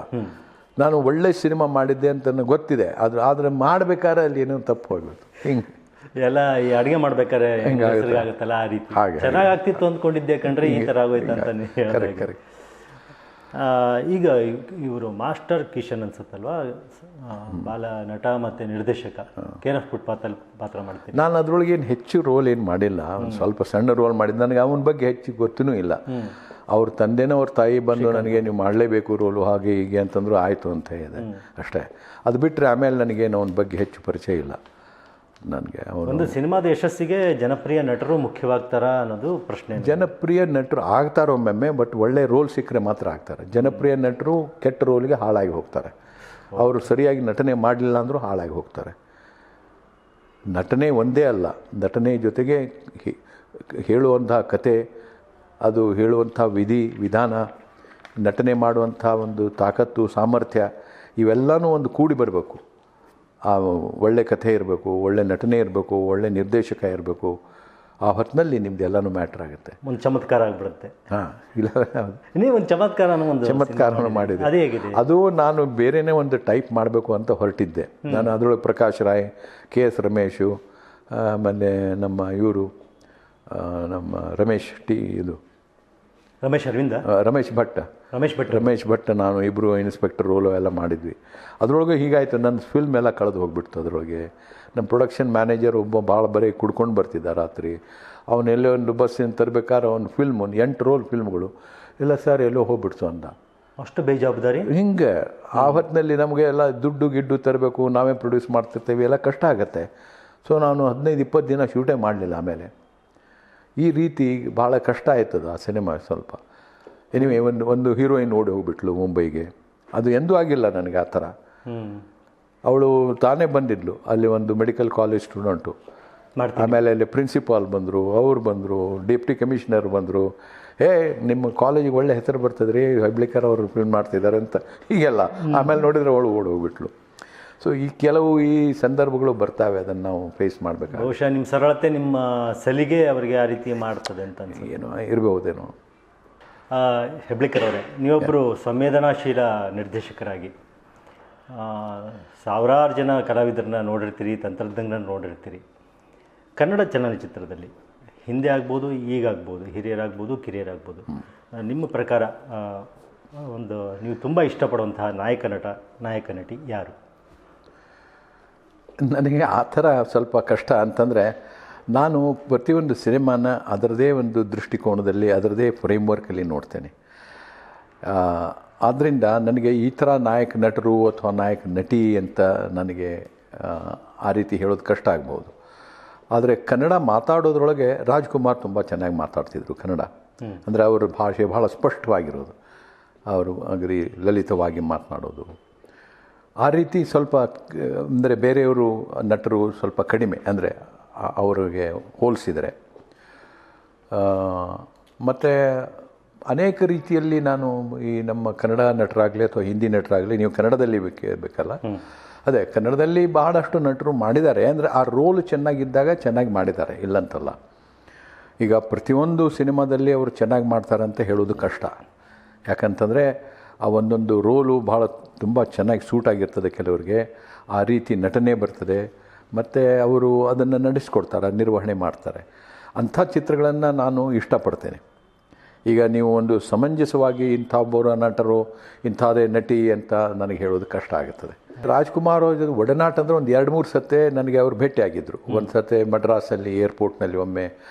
A: ನಾನು ಒಳ್ಳೆ ಸಿನಿಮಾ ಮಾಡಿದ್ದೆ ಅಂತ ನನಗೆ ಗೊತ್ತಿದೆ, ಆದರೆ ಮಾಡಬೇಕಾದ್ರೆ ಅಲ್ಲಿ ಏನೋ ತಪ್ಪು ಹೋಗ್ಬೇಕು. ಹಿಂಗೆ
C: ಎಲ್ಲ ಈ ಅಡುಗೆ ಮಾಡ್ಬೇಕಾದ್ರೆ ಆಗುತ್ತಲ್ಲ ಆ ರೀತಿ ಚೆನ್ನಾಗಿ ಆಗ್ತಿತ್ತು ಅಂದ್ಕೊಂಡಿದ್ದೆ ಕಂಡ್ರೆ ಈ ಥರ ಆಗೋಯ್ತು ಅಂತ ಹೇಳಿ. ಈಗ ಇವರು ಮಾಸ್ಟರ್ ಕಿಶನ್ ಅನ್ಸುತ್ತಲ್ವಾ, ಬಾಲ ನಟ ಮತ್ತು ನಿರ್ದೇಶಕ KNF ಪಾತ್ರ ಮಾಡ್ತೀನಿ.
A: ನಾನು ಅದರೊಳಗೆ ಏನು ಹೆಚ್ಚು ರೋಲ್ ಏನು ಮಾಡಿಲ್ಲ, ಒಂದು ಸ್ವಲ್ಪ ಸಣ್ಣ ರೋಲ್ ಮಾಡಿದ್ದು. ನನಗೆ ಅವನ ಬಗ್ಗೆ ಹೆಚ್ಚು ಗೊತ್ತೂ ಇಲ್ಲ. ಅವ್ರ ತಂದೆನೋ ಅವ್ರ ತಾಯಿ ಬಂದು ನನಗೆ ನೀವು ಮಾಡಲೇಬೇಕು ರೋಲು ಹಾಗೆ ಹೀಗೆ ಅಂತಂದ್ರು ಆಯಿತು ಅಂತ ಇದೆ ಅಷ್ಟೇ. ಅದು ಬಿಟ್ಟರೆ ಆಮೇಲೆ ನನಗೇನು ಅವನ ಬಗ್ಗೆ ಹೆಚ್ಚು ಪರಿಚಯ ಇಲ್ಲ ನನಗೆ.
C: ಒಂದು ಸಿನಿಮಾದ ಯಶಸ್ಸಿಗೆ ಜನಪ್ರಿಯ ನಟರು ಮುಖ್ಯವಾಗ್ತಾರಾ ಅನ್ನೋದು ಪ್ರಶ್ನೆ.
A: ಜನಪ್ರಿಯ ನಟರು ಆಗ್ತಾರೆ ಒಮ್ಮೊಮ್ಮೆ, ಬಟ್ ಒಳ್ಳೆ ರೋಲ್ ಸಿಕ್ಕರೆ ಮಾತ್ರ ಆಗ್ತಾರೆ. ಜನಪ್ರಿಯ ನಟರು ಕೆಟ್ಟ ರೋಲ್ಗೆ ಹಾಳಾಗಿ ಹೋಗ್ತಾರೆ. ಅವರು ಸರಿಯಾಗಿ ನಟನೆ ಮಾಡಲಿಲ್ಲ ಅಂದರೂ ಹಾಳಾಗಿ ಹೋಗ್ತಾರೆ. ನಟನೆ ಒಂದೇ ಅಲ್ಲ, ನಟನೆ ಜೊತೆಗೆ ಹೇಳುವಂಥ ಕತೆ, ಅದು ಹೇಳುವಂಥ ವಿಧಾನ, ನಟನೆ ಮಾಡುವಂಥ ಒಂದು ತಾಕತ್ತು, ಸಾಮರ್ಥ್ಯ, ಇವೆಲ್ಲನೂ ಒಂದು ಕೂಡಿ ಬರಬೇಕು. ಆ ಒಳ್ಳೆ ಕಥೆ ಇರಬೇಕು, ಒಳ್ಳೆ ನಟನೆ ಇರಬೇಕು, ಒಳ್ಳೆ ನಿರ್ದೇಶಕ ಇರಬೇಕು. ಆ ಹೊತ್ತಿನಲ್ಲಿ ನಿಮ್ದೆಲ್ಲನೂ ಮ್ಯಾಟ್ರ್ ಆಗುತ್ತೆ.
C: ಒಂದು ಚಮತ್ಕಾರ ಆಗಿಬಿಡುತ್ತೆ.
A: ಹಾಂ, ಇಲ್ಲ
C: ನೀವು ಒಂದು
A: ಚಮತ್ಕಾರವನ್ನು ಮಾಡಿದೆ.
C: ಅದೇ ಹೇಗಿದೆ?
A: ಅದು ನಾನು ಬೇರೆಯೇ ಒಂದು ಟೈಪ್ ಮಾಡಬೇಕು ಅಂತ ಹೊರಟಿದ್ದೆ. ನಾನು ಅದರೊಳಗೆ ಪ್ರಕಾಶ್ ರಾಯ್, KS ರಮೇಶು, ಆಮೇಲೆ ನಮ್ಮ ಇವರು ನಮ್ಮ ರಮೇಶ್ ಭಟ್ ನಾನು ಇಬ್ಬರು ಇನ್ಸ್ಪೆಕ್ಟರ್ ರೋಲು ಎಲ್ಲ ಮಾಡಿದ್ವಿ. ಅದರೊಳಗೆ ಹೀಗಾಯಿತು, ನನ್ನ ಫಿಲ್ಮ್ ಎಲ್ಲ ಕಳೆದು ಹೋಗ್ಬಿಡ್ತು. ಅದರೊಳಗೆ ನಮ್ಮ ಪ್ರೊಡಕ್ಷನ್ ಮ್ಯಾನೇಜರ್ ಒಬ್ಬ ಭಾಳ ಬರೀ ಕುಡ್ಕೊಂಡು ಬರ್ತಿದ್ದ ರಾತ್ರಿ. ಅವನೆಲ್ಲೋ ಒಂದು ಬಸ್ಸಿನ ತರಬೇಕಾದ್ರೆ ಅವ್ನು ಫಿಲ್ಮ್ ಒಂದು 8 ರೋಲ್ ಫಿಲ್ಮ್ಗಳು ಇಲ್ಲ ಸರ್ ಎಲ್ಲೋ ಹೋಗ್ಬಿಡ್ತು ಅಂದ.
C: ಅಷ್ಟು ಬೇಜವಾಬ್ದಾರಿ.
A: ಹಿಂಗೆ ಆ ಹೊತ್ತಿನಲ್ಲಿ ನಮಗೆ ಎಲ್ಲ ದುಡ್ಡು ತರಬೇಕು, ನಾವೇ ಪ್ರೊಡ್ಯೂಸ್ ಮಾಡ್ತಿರ್ತೇವೆ, ಎಲ್ಲ ಕಷ್ಟ ಆಗುತ್ತೆ. ಸೊ ನಾನು 15-20 ದಿನ ಶೂಟೇ ಮಾಡಲಿಲ್ಲ. ಆಮೇಲೆ ಈ ರೀತಿ ಭಾಳ ಕಷ್ಟ ಆಯ್ತದ ಆ ಸಿನಿಮಾ ಸ್ವಲ್ಪ. ಎನಿವೆ ಒಂದು ಹೀರೋಯಿನ್ ಓಡಿ ಹೋಗ್ಬಿಟ್ಲು ಮುಂಬೈಗೆ. ಅದು ಎಂದೂ ಆಗಿಲ್ಲ ನನಗೆ ಆ ಥರ. ಅವಳು ತಾನೇ ಬಂದಿದ್ಲು, ಅಲ್ಲಿ ಒಂದು ಮೆಡಿಕಲ್ ಕಾಲೇಜ್ ಸ್ಟೂಡೆಂಟು. ಆಮೇಲೆ ಅಲ್ಲಿ ಪ್ರಿನ್ಸಿಪಾಲ್ ಬಂದರು, ಅವ್ರು ಬಂದರು, ಡೆಪ್ಟಿ ಕಮಿಷನರ್ ಬಂದರು. ನಿಮ್ಮ ಕಾಲೇಜಿಗೆ ಒಳ್ಳೆ ಹೆಸರು ಬರ್ತದ್ರಿ, ಹೆಬ್ಳಿಕರ್ ಅವರು ಫಿಲ್ಮ್ ಮಾಡ್ತಿದ್ದಾರೆ ಅಂತ ಹೀಗೆಲ್ಲ. ಆಮೇಲೆ ನೋಡಿದರೆ ಅವಳು ಓಡಿ ಹೋಗ್ಬಿಟ್ಲು. ಸೊ ಈ ಸಂದರ್ಭಗಳು ಬರ್ತಾವೆ, ಅದನ್ನು ನಾವು ಫೇಸ್ ಮಾಡಬೇಕು.
C: ಬಹುಶಃ ನಿಮ್ಮ ಸರಳತೆ, ನಿಮ್ಮ ಸಲಿಗೆ ಅವರಿಗೆ ಆ ರೀತಿ ಮಾಡ್ತದೆ ಅಂತ
A: ಏನೋ ಇರಬಹುದೇನೋ.
C: ಹೆಬ್ಳಿಕರ್ ಅವರೇ, ನೀವೊಬ್ಬರು ಸಂವೇದನಾಶೀಲ ನಿರ್ದೇಶಕರಾಗಿ ಸಾವಿರಾರು ಜನ ಕಲಾವಿದರನ್ನ ನೋಡಿರ್ತೀರಿ, ತಂತ್ರಜ್ಞರನ್ನ ನೋಡಿರ್ತೀರಿ. ಕನ್ನಡ ಚಲನಚಿತ್ರದಲ್ಲಿ ಹಿಂದೆ ಆಗ್ಬೋದು, ಈಗಾಗ್ಬೋದು, ಹಿರಿಯರಾಗ್ಬೋದು, ಕಿರಿಯರಾಗ್ಬೋದು, ನಿಮ್ಮ ಪ್ರಕಾರ ಒಂದು ನೀವು ತುಂಬ ಇಷ್ಟಪಡುವಂತಹ ನಾಯಕ ನಟಿ ಯಾರು?
A: ನನಗೆ ಆ ಥರ ಸ್ವಲ್ಪ ಕಷ್ಟ ಅಂತಂದರೆ, ನಾನು ಪ್ರತಿಯೊಂದು ಸಿನಿಮಾನ ಅದರದೇ ಒಂದು ದೃಷ್ಟಿಕೋನದಲ್ಲಿ, ಅದರದೇ ಫ್ರೇಮ್ವರ್ಕಲ್ಲಿ ನೋಡ್ತೇನೆ. ಆದ್ದರಿಂದ ನನಗೆ ಈ ಥರ ನಾಯಕ ನಟರು ಅಥವಾ ನಾಯಕ ನಟಿ ಅಂತ ನನಗೆ ಆ ರೀತಿ ಹೇಳೋದು ಕಷ್ಟ ಆಗ್ಬೋದು. ಆದರೆ ಕನ್ನಡ ಮಾತಾಡೋದ್ರೊಳಗೆ ರಾಜ್ಕುಮಾರ್ ತುಂಬ ಚೆನ್ನಾಗಿ ಮಾತಾಡ್ತಿದ್ರು ಕನ್ನಡ. ಅಂದರೆ ಅವರ ಭಾಷೆ ಭಾಳ ಸ್ಪಷ್ಟವಾಗಿರೋದು, ಅವರು ಅಗದಿ ಲಲಿತವಾಗಿ ಮಾತನಾಡೋದು. ಆ ರೀತಿ ಸ್ವಲ್ಪ ಅಂದರೆ ಬೇರೆಯವರು ನಟರು ಸ್ವಲ್ಪ ಕಡಿಮೆ, ಅಂದರೆ ಅವರಿಗೆ ಹೋಲಿಸಿದರೆ. ಮತ್ತು ಅನೇಕ ರೀತಿಯಲ್ಲಿ ನಾನು ಈ ನಮ್ಮ ಕನ್ನಡ ನಟರಾಗಲಿ ಅಥವಾ ಹಿಂದಿ ನಟರಾಗಲಿ, ನೀವು ಕನ್ನಡದಲ್ಲಿ ಬೇಕಲ್ಲ, ಅದೇ ಕನ್ನಡದಲ್ಲಿ ಬಹಳಷ್ಟು ನಟರು ಮಾಡಿದ್ದಾರೆ. ಅಂದರೆ ಆ ರೋಲ್ ಚೆನ್ನಾಗಿದ್ದಾಗ ಚೆನ್ನಾಗಿ ಮಾಡಿದ್ದಾರೆ, ಇಲ್ಲಂತಲ್ಲ. ಈಗ ಪ್ರತಿಯೊಂದು ಸಿನಿಮಾದಲ್ಲಿ ಅವರು ಚೆನ್ನಾಗಿ ಮಾಡ್ತಾರೆ ಅಂತ ಹೇಳೋದು ಕಷ್ಟ. ಯಾಕಂತಂದರೆ ಆ ಒಂದೊಂದು ರೋಲು ಭಾಳ ತುಂಬ ಚೆನ್ನಾಗಿ ಸೂಟ್ ಆಗಿರ್ತದೆ ಕೆಲವರಿಗೆ. ಆ ರೀತಿ ನಟನೆ ಬರ್ತದೆ, ಮತ್ತು ಅವರು ಅದನ್ನು ನಡೆಸ್ಕೊಡ್ತಾರೆ, ನಿರ್ವಹಣೆ ಮಾಡ್ತಾರೆ. ಅಂಥ ಚಿತ್ರಗಳನ್ನು ನಾನು ಇಷ್ಟಪಡ್ತೇನೆ.
B: ಈಗ ನೀವು ಒಂದು ಸಮಂಜಸವಾಗಿ ಇಂಥ ಒಬ್ಬರು ನಟರು ಇಂಥದೇ ನಟಿ ಅಂತ ನನಗೆ ಹೇಳೋದು ಕಷ್ಟ ಆಗುತ್ತದೆ. ರಾಜ್ಕುಮಾರ್ ಅವ್ರ ಒಡನಾಟ ಅಂದರೆ ಒಂದು 2-3 ಸತೆ ನನಗೆ ಅವರು ಭೇಟಿಯಾಗಿದ್ದರು. ಒಂದು ಸತೆ ಮಡ್ರಾಸಲ್ಲಿ ಏರ್ಪೋರ್ಟ್ನಲ್ಲಿ ಒಮ್ಮೆ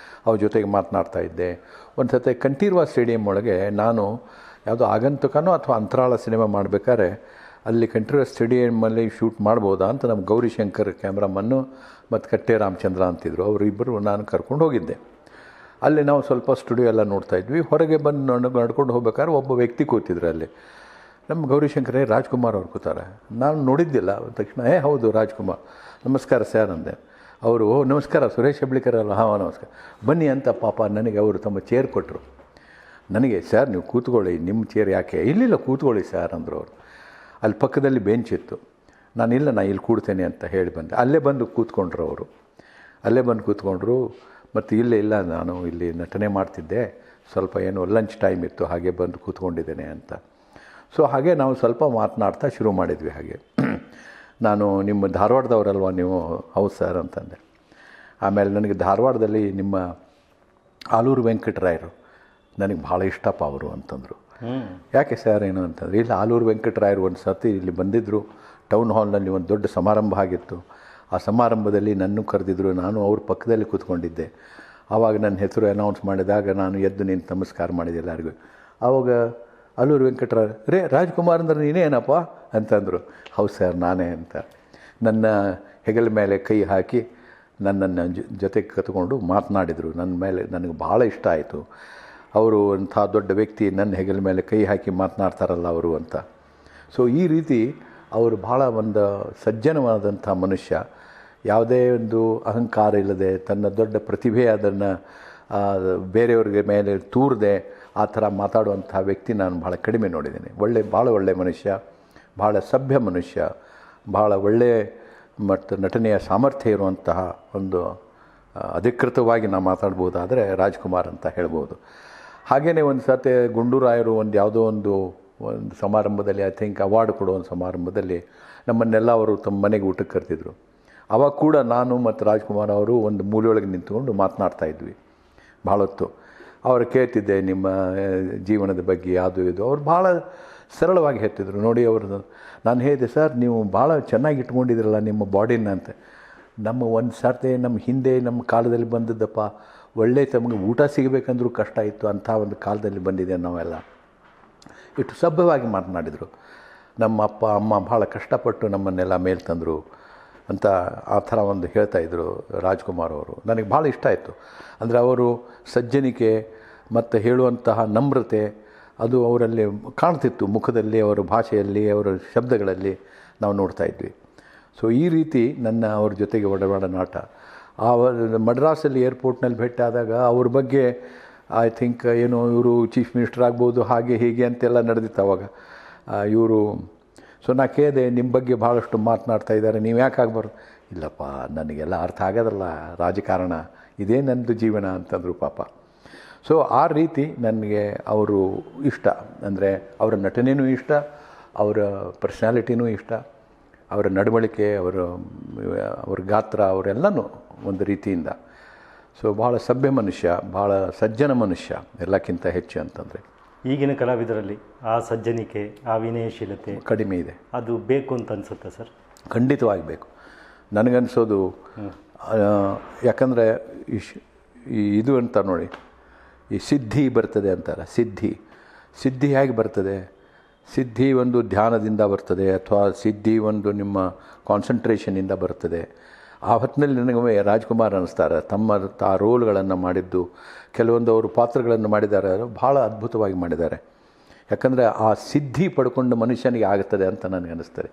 B: ಅವ್ರ ಜೊತೆಗೆ ಮಾತನಾಡ್ತಾ ಇದ್ದೆ. ಒಂದು ಸತೆ ಕಂಠೀರವ ಸ್ಟೇಡಿಯಂ ಒಳಗೆ ನಾನು ಯಾವುದೋ ಆಗಂತುಕನೋ ಅಥವಾ ಅಂತರಾಳ ಸಿನಿಮಾ ಮಾಡಬೇಕಾದ್ರೆ ಅಲ್ಲಿ ಕಂಠೀರವ ಸ್ಟೇಡಿಯಮ್ಮಲ್ಲಿ ಶೂಟ್ ಮಾಡ್ಬೋದಾ ಅಂತ ನಮ್ಮ ಗೌರಿಶಂಕರ್ ಕ್ಯಾಮ್ರಾಮನ್ನು ಮತ್ತು ಕಟ್ಟೆ ರಾಮಚಂದ್ರ ಅಂತಿದ್ರು, ಅವರಿಬ್ಬರು ನಾನು ಕರ್ಕೊಂಡು ಹೋಗಿದ್ದೆ. ಅಲ್ಲಿ ನಾವು ಸ್ವಲ್ಪ ಸ್ಟುಡಿಯೋ ಎಲ್ಲ ನೋಡ್ತಾಯಿದ್ವಿ. ಹೊರಗೆ ಬಂದು ನಡ್ಕೊಂಡು ಹೋಗ್ಬೇಕಾದ್ರೆ ಒಬ್ಬ ವ್ಯಕ್ತಿ ಕೂತಿದ್ರು ಅಲ್ಲಿ. ನಮ್ಮ ಗೌರಿಶಂಕರೇ ರಾಜ್ಕುಮಾರ್ ಅವ್ರು ಕೂತಾರೆ. ನಾನು ನೋಡಿದ್ದಿಲ್ಲ. ತಕ್ಷಣ ಹೌದು ರಾಜ್ಕುಮಾರ್, ನಮಸ್ಕಾರ ಸರ್ ಅಂದೆ. ಅವರು ನಮಸ್ಕಾರ ಸುರೇಶ್ ಹೆಬ್ಳಿಕರ್ ಅಲ್ಲ? ಹಾಂ ನಮಸ್ಕಾರ, ಬನ್ನಿ ಅಂತ ಪಾಪ ನನಗೆ ಅವರು ತಮ್ಮ ಚೇರ್ ಕೊಟ್ಟರು. ನನಗೆ ಸರ್ ನೀವು ಕೂತ್ಕೊಳ್ಳಿ, ನಿಮ್ಮ ಚೇರ್ ಯಾಕೆ? ಇಲ್ಲಿಲ್ಲ ಕೂತ್ಕೊಳ್ಳಿ ಸರ್ ಅಂದರು ಅವರು. ಅಲ್ಲಿ ಪಕ್ಕದಲ್ಲಿ ಬೆಂಚ್ ಇತ್ತು. ನಾನು ಇಲ್ಲಿ ಕೂಡ್ತೇನೆ ಅಂತ ಹೇಳಿ ಬಂದೆ. ಅಲ್ಲೇ ಬಂದು ಕೂತ್ಕೊಂಡ್ರು ಅವರು. ಅಲ್ಲೇ ಬಂದು ಕೂತ್ಕೊಂಡ್ರು. ಮತ್ತು ಇಲ್ಲ ನಾನು ಇಲ್ಲಿ ನಟನೆ ಮಾಡ್ತಿದ್ದೆ, ಸ್ವಲ್ಪ ಏನು ಲಂಚ್ ಟೈಮ್ ಇತ್ತು, ಹಾಗೆ ಬಂದು ಕೂತ್ಕೊಂಡಿದ್ದೇನೆ ಅಂತ. ಸೊ ಹಾಗೆ ನಾವು ಸ್ವಲ್ಪ ಮಾತನಾಡ್ತಾ ಶುರು ಮಾಡಿದ್ವಿ. ಹಾಗೆ ನಾನು ನಿಮ್ಮ ಧಾರವಾಡದವರಲ್ವ ನೀವು? ಹೌದು ಸರ್ ಅಂತಂದೆ. ಆಮೇಲೆ ನನಗೆ ಧಾರವಾಡದಲ್ಲಿ ನಿಮ್ಮ ಆಲೂರು ವೆಂಕಟರಾಯರು ನನಗೆ ಭಾಳ ಇಷ್ಟಪ್ಪ ಅವರು ಅಂತಂದರು. ಯಾಕೆ ಸರ್ ಏನು ಅಂತಂದರೆ, ಇಲ್ಲ ಆಲೂರು ವೆಂಕಟರಾಯರು ಒಂದು ಸರ್ತಿ ಇಲ್ಲಿ ಬಂದಿದ್ದರು. ಟೌನ್ ಹಾಲ್ನಲ್ಲಿ ಒಂದು ದೊಡ್ಡ ಸಮಾರಂಭ ಆಗಿತ್ತು. ಆ ಸಮಾರಂಭದಲ್ಲಿ ನನ್ನೂ ಕರೆದಿದ್ದರು. ನಾನು ಅವ್ರ ಪಕ್ಕದಲ್ಲಿ ಕೂತ್ಕೊಂಡಿದ್ದೆ. ಆವಾಗ ನನ್ನ ಹೆಸರು ಅನೌನ್ಸ್ ಮಾಡಿದಾಗ ನಾನು ಎದ್ದು ನಿಂತು ನಮಸ್ಕಾರ ಮಾಡಿದೆ ಎಲ್ಲರಿಗೂ. ಆವಾಗ ಆಲೂರು ವೆಂಕಟರಾಯ್ ರಾಜ್ಕುಮಾರ್ ಅಂದ್ರೆ ನೀನೇನಪ್ಪ ಅಂತಂದರು. ಹೌದು ಸರ್ ನಾನೇ ಅಂತ. ನನ್ನ ಹೆಗಲ ಮೇಲೆ ಕೈ ಹಾಕಿ ನನ್ನನ್ನು ಜೊತೆಗೆ ಕತ್ಕೊಂಡು ಮಾತನಾಡಿದರು. ನನ್ನ ಮೇಲೆ ನನಗೆ ಭಾಳ ಇಷ್ಟ ಆಯಿತು. ಅವರು ಅಂಥ ದೊಡ್ಡ ವ್ಯಕ್ತಿ ನನ್ನ ಹೆಗಲ ಮೇಲೆ ಕೈ ಹಾಕಿ ಮಾತನಾಡ್ತಾರಲ್ಲ ಅವರು ಅಂತ. ಸೊ ಈ ರೀತಿ ಅವರು ಭಾಳ ಒಂದು ಸಜ್ಜನವಾದಂಥ ಮನುಷ್ಯ. ಯಾವುದೇ ಒಂದು ಅಹಂಕಾರ ಇಲ್ಲದೆ ತನ್ನ ದೊಡ್ಡ ಪ್ರತಿಭೆ ಅದನ್ನು ಬೇರೆಯವ್ರಿಗೆ ಮೇಲೆ ತೂರದೆ ಆ ಥರ ಮಾತಾಡುವಂಥ ವ್ಯಕ್ತಿ ನಾನು ಭಾಳ ಕಡಿಮೆ ನೋಡಿದ್ದೀನಿ. ಭಾಳ ಒಳ್ಳೆಯ ಮನುಷ್ಯ, ಭಾಳ ಸಭ್ಯ ಮನುಷ್ಯ, ಭಾಳ ಒಳ್ಳೆಯ ಮತ್ತು ನಟನೆಯ ಸಾಮರ್ಥ್ಯ ಇರುವಂತಹ ಒಂದು ಅಧಿಕೃತವಾಗಿ ನಾವು ಮಾತಾಡ್ಬೋದಾದರೆ ರಾಜ್ಕುಮಾರ್ ಅಂತ ಹೇಳ್ಬೋದು. ಹಾಗೆಯೇ ಒಂದು ಸರ್ತಿ ಗುಂಡೂರಾಯರು ಯಾವುದೋ ಒಂದು ಸಮಾರಂಭದಲ್ಲಿ, ಐ ಥಿಂಕ್ ಅವಾರ್ಡ್ ಕೊಡೋ ಒಂದು ಸಮಾರಂಭದಲ್ಲಿ ನಮ್ಮನ್ನೆಲ್ಲ ಅವರು ತಮ್ಮ ಮನೆಗೆ ಊಟಕ್ಕೆ ಕರೆದಿದ್ರು. ಆವಾಗ ಕೂಡ ನಾನು ಮತ್ತು ರಾಜ್ಕುಮಾರ್ ಅವರು ಒಂದು ಮೂಲೆಯೊಳಗೆ ನಿಂತ್ಕೊಂಡು ಮಾತನಾಡ್ತಾ ಇದ್ವಿ ಭಾಳ ಹೊತ್ತು. ಅವರು ಕೇಳ್ತಿದ್ದೆ ನಿಮ್ಮ ಜೀವನದ ಬಗ್ಗೆ ಅದು ಇದು. ಅವ್ರು ಭಾಳ ಸರಳವಾಗಿ ಹೇಳ್ತಿದ್ರು. ನೋಡಿ ಅವರು, ನಾನು ಹೇಳಿದೆ ಸರ್ ನೀವು ಭಾಳ ಚೆನ್ನಾಗಿ ಇಟ್ಕೊಂಡಿದ್ದೀರಲ್ಲ ನಿಮ್ಮ ಬಾಡಿನ ಅಂತ. ನಮ್ಮ ಒಂದು ಸರ್ತಿ ನಮ್ಮ ಹಿಂದೆ ನಮ್ಮ ಕಾಲದಲ್ಲಿ ಬಂದದ್ದಪ್ಪ, ಒಳ್ಳೆ ತಮಗೆ ಊಟ ಸಿಗಬೇಕಂದ್ರೂ ಕಷ್ಟ ಇತ್ತು, ಅಂಥ ಒಂದು ಕಾಲದಲ್ಲಿ ಬಂದಿದೆ ನಾವೆಲ್ಲ. ಇಟ್ಟು ಸಭ್ಯವಾಗಿ ಮಾತನಾಡಿದರು. ನಮ್ಮ ಅಪ್ಪ ಅಮ್ಮ ಭಾಳ ಕಷ್ಟಪಟ್ಟು ನಮ್ಮನ್ನೆಲ್ಲ ಮೇಲೆ ತಂದರು ಅಂತ ಆ ಥರ ಒಂದು ಹೇಳ್ತಾಯಿದ್ರು ರಾಜ್ಕುಮಾರ್ ಅವರು. ನನಗೆ ಭಾಳ ಇಷ್ಟ ಆಯಿತು. ಅಂದರೆ ಅವರು ಸಜ್ಜನಿಕೆ ಮತ್ತು ಹೇಳುವಂತಹ ನಮ್ರತೆ ಅದು ಅವರಲ್ಲಿ ಕಾಣ್ತಿತ್ತು, ಮುಖದಲ್ಲಿ, ಅವರ ಭಾಷೆಯಲ್ಲಿ, ಅವರ ಶಬ್ದಗಳಲ್ಲಿ ನಾವು ನೋಡ್ತಾ ಇದ್ವಿ. ಸೊ ಈ ರೀತಿ ನನ್ನ ಅವ್ರ ಜೊತೆಗೆ ಒಡನಾಟ. ಆ ಮಡ್ರಾಸಲ್ಲಿ ಏರ್ಪೋರ್ಟ್ನಲ್ಲಿ ಭೇಟಿ ಆದಾಗ ಅವ್ರ ಬಗ್ಗೆ ಐ ಥಿಂಕ್ ಏನೋ ಇವರು ಚೀಫ್ ಮಿನಿಸ್ಟರ್ ಆಗ್ಬೋದು ಹಾಗೆ ಹೀಗೆ ಅಂತೆಲ್ಲ ನಡೆದಿತ್ತು ಅವಾಗ ಇವರು. ಸೊ ನಾ ಕೇಳಿದೆ, ನಿಮ್ಮ ಬಗ್ಗೆ ಭಾಳಷ್ಟು ಮಾತನಾಡ್ತಾ ಇದ್ದಾರೆ, ನೀವು ಯಾಕೆ ಆಗಬಾರ್ದು? ಇಲ್ಲಪ್ಪ ನನಗೆಲ್ಲ ಅರ್ಥ ಆಗೋದಲ್ಲ ರಾಜಕಾರಣ, ಇದೇ ನನ್ನದು ಜೀವನ ಅಂತಂದರು ಪಾಪ. ಸೊ ಆ ರೀತಿ ನನಗೆ ಅವರು ಇಷ್ಟ. ಅಂದರೆ ಅವರ ನಟನೆಯೂ ಇಷ್ಟ, ಅವರ ಪರ್ಸ್ನಾಲಿಟಿನೂ ಇಷ್ಟ, ಅವರ ನಡವಳಿಕೆ, ಅವರ ಗಾತ್ರ, ಅವರೆಲ್ಲನೂ ಒಂದು ರೀತಿಯಿಂದ. ಸೊ ಭಾಳ ಸಭ್ಯ ಮನುಷ್ಯ, ಭಾಳ ಸಜ್ಜನ ಮನುಷ್ಯ ಎಲ್ಲಕ್ಕಿಂತ ಹೆಚ್ಚು ಅಂತಂದರೆ.
C: ಈಗಿನ ಕಲಾವಿದರಲ್ಲಿ ಆ ಸಜ್ಜನಿಕೆ, ಆ ವಿನಯಶೀಲತೆ
B: ಕಡಿಮೆ ಇದೆ.
C: ಅದು ಬೇಕು ಅಂತ ಅನಿಸುತ್ತೆ ಸರ್?
B: ಖಂಡಿತವಾಗಿ ಬೇಕು ನನಗನ್ನಿಸೋದು. ಯಾಕಂದರೆ ಇದು ಅಂತ ನೋಡಿ, ಈ ಸಿದ್ಧಿ ಬರ್ತದೆ ಅಂತಾರೆ. ಸಿದ್ಧಿ ಹೇಗೆ ಬರ್ತದೆ? ಸಿದ್ಧಿ ಒಂದು ಧ್ಯಾನದಿಂದ ಬರ್ತದೆ, ಅಥವಾ ಸಿದ್ಧಿ ಒಂದು ನಿಮ್ಮ ಕಾನ್ಸಂಟ್ರೇಷನಿಂದ ಬರ್ತದೆ. ಆ ಹೊತ್ತಿನಲ್ಲಿ ನನಗೆ ರಾಜ್ಕುಮಾರ್ ಅನ್ನಿಸ್ತಾರೆ. ಆ ರೋಲ್ಗಳನ್ನು ಮಾಡಿದ್ದು, ಕೆಲವೊಂದು ಅವರು ಪಾತ್ರಗಳನ್ನು ಮಾಡಿದ್ದಾರೆ, ಭಾಳ ಅದ್ಭುತವಾಗಿ ಮಾಡಿದ್ದಾರೆ. ಯಾಕಂದರೆ ಆ ಸಿದ್ಧಿ ಪಡ್ಕೊಂಡು ಮನುಷ್ಯನಿಗೆ ಆಗುತ್ತದೆ ಅಂತ ನನಗೆ ಅನ್ನಿಸ್ತದೆ.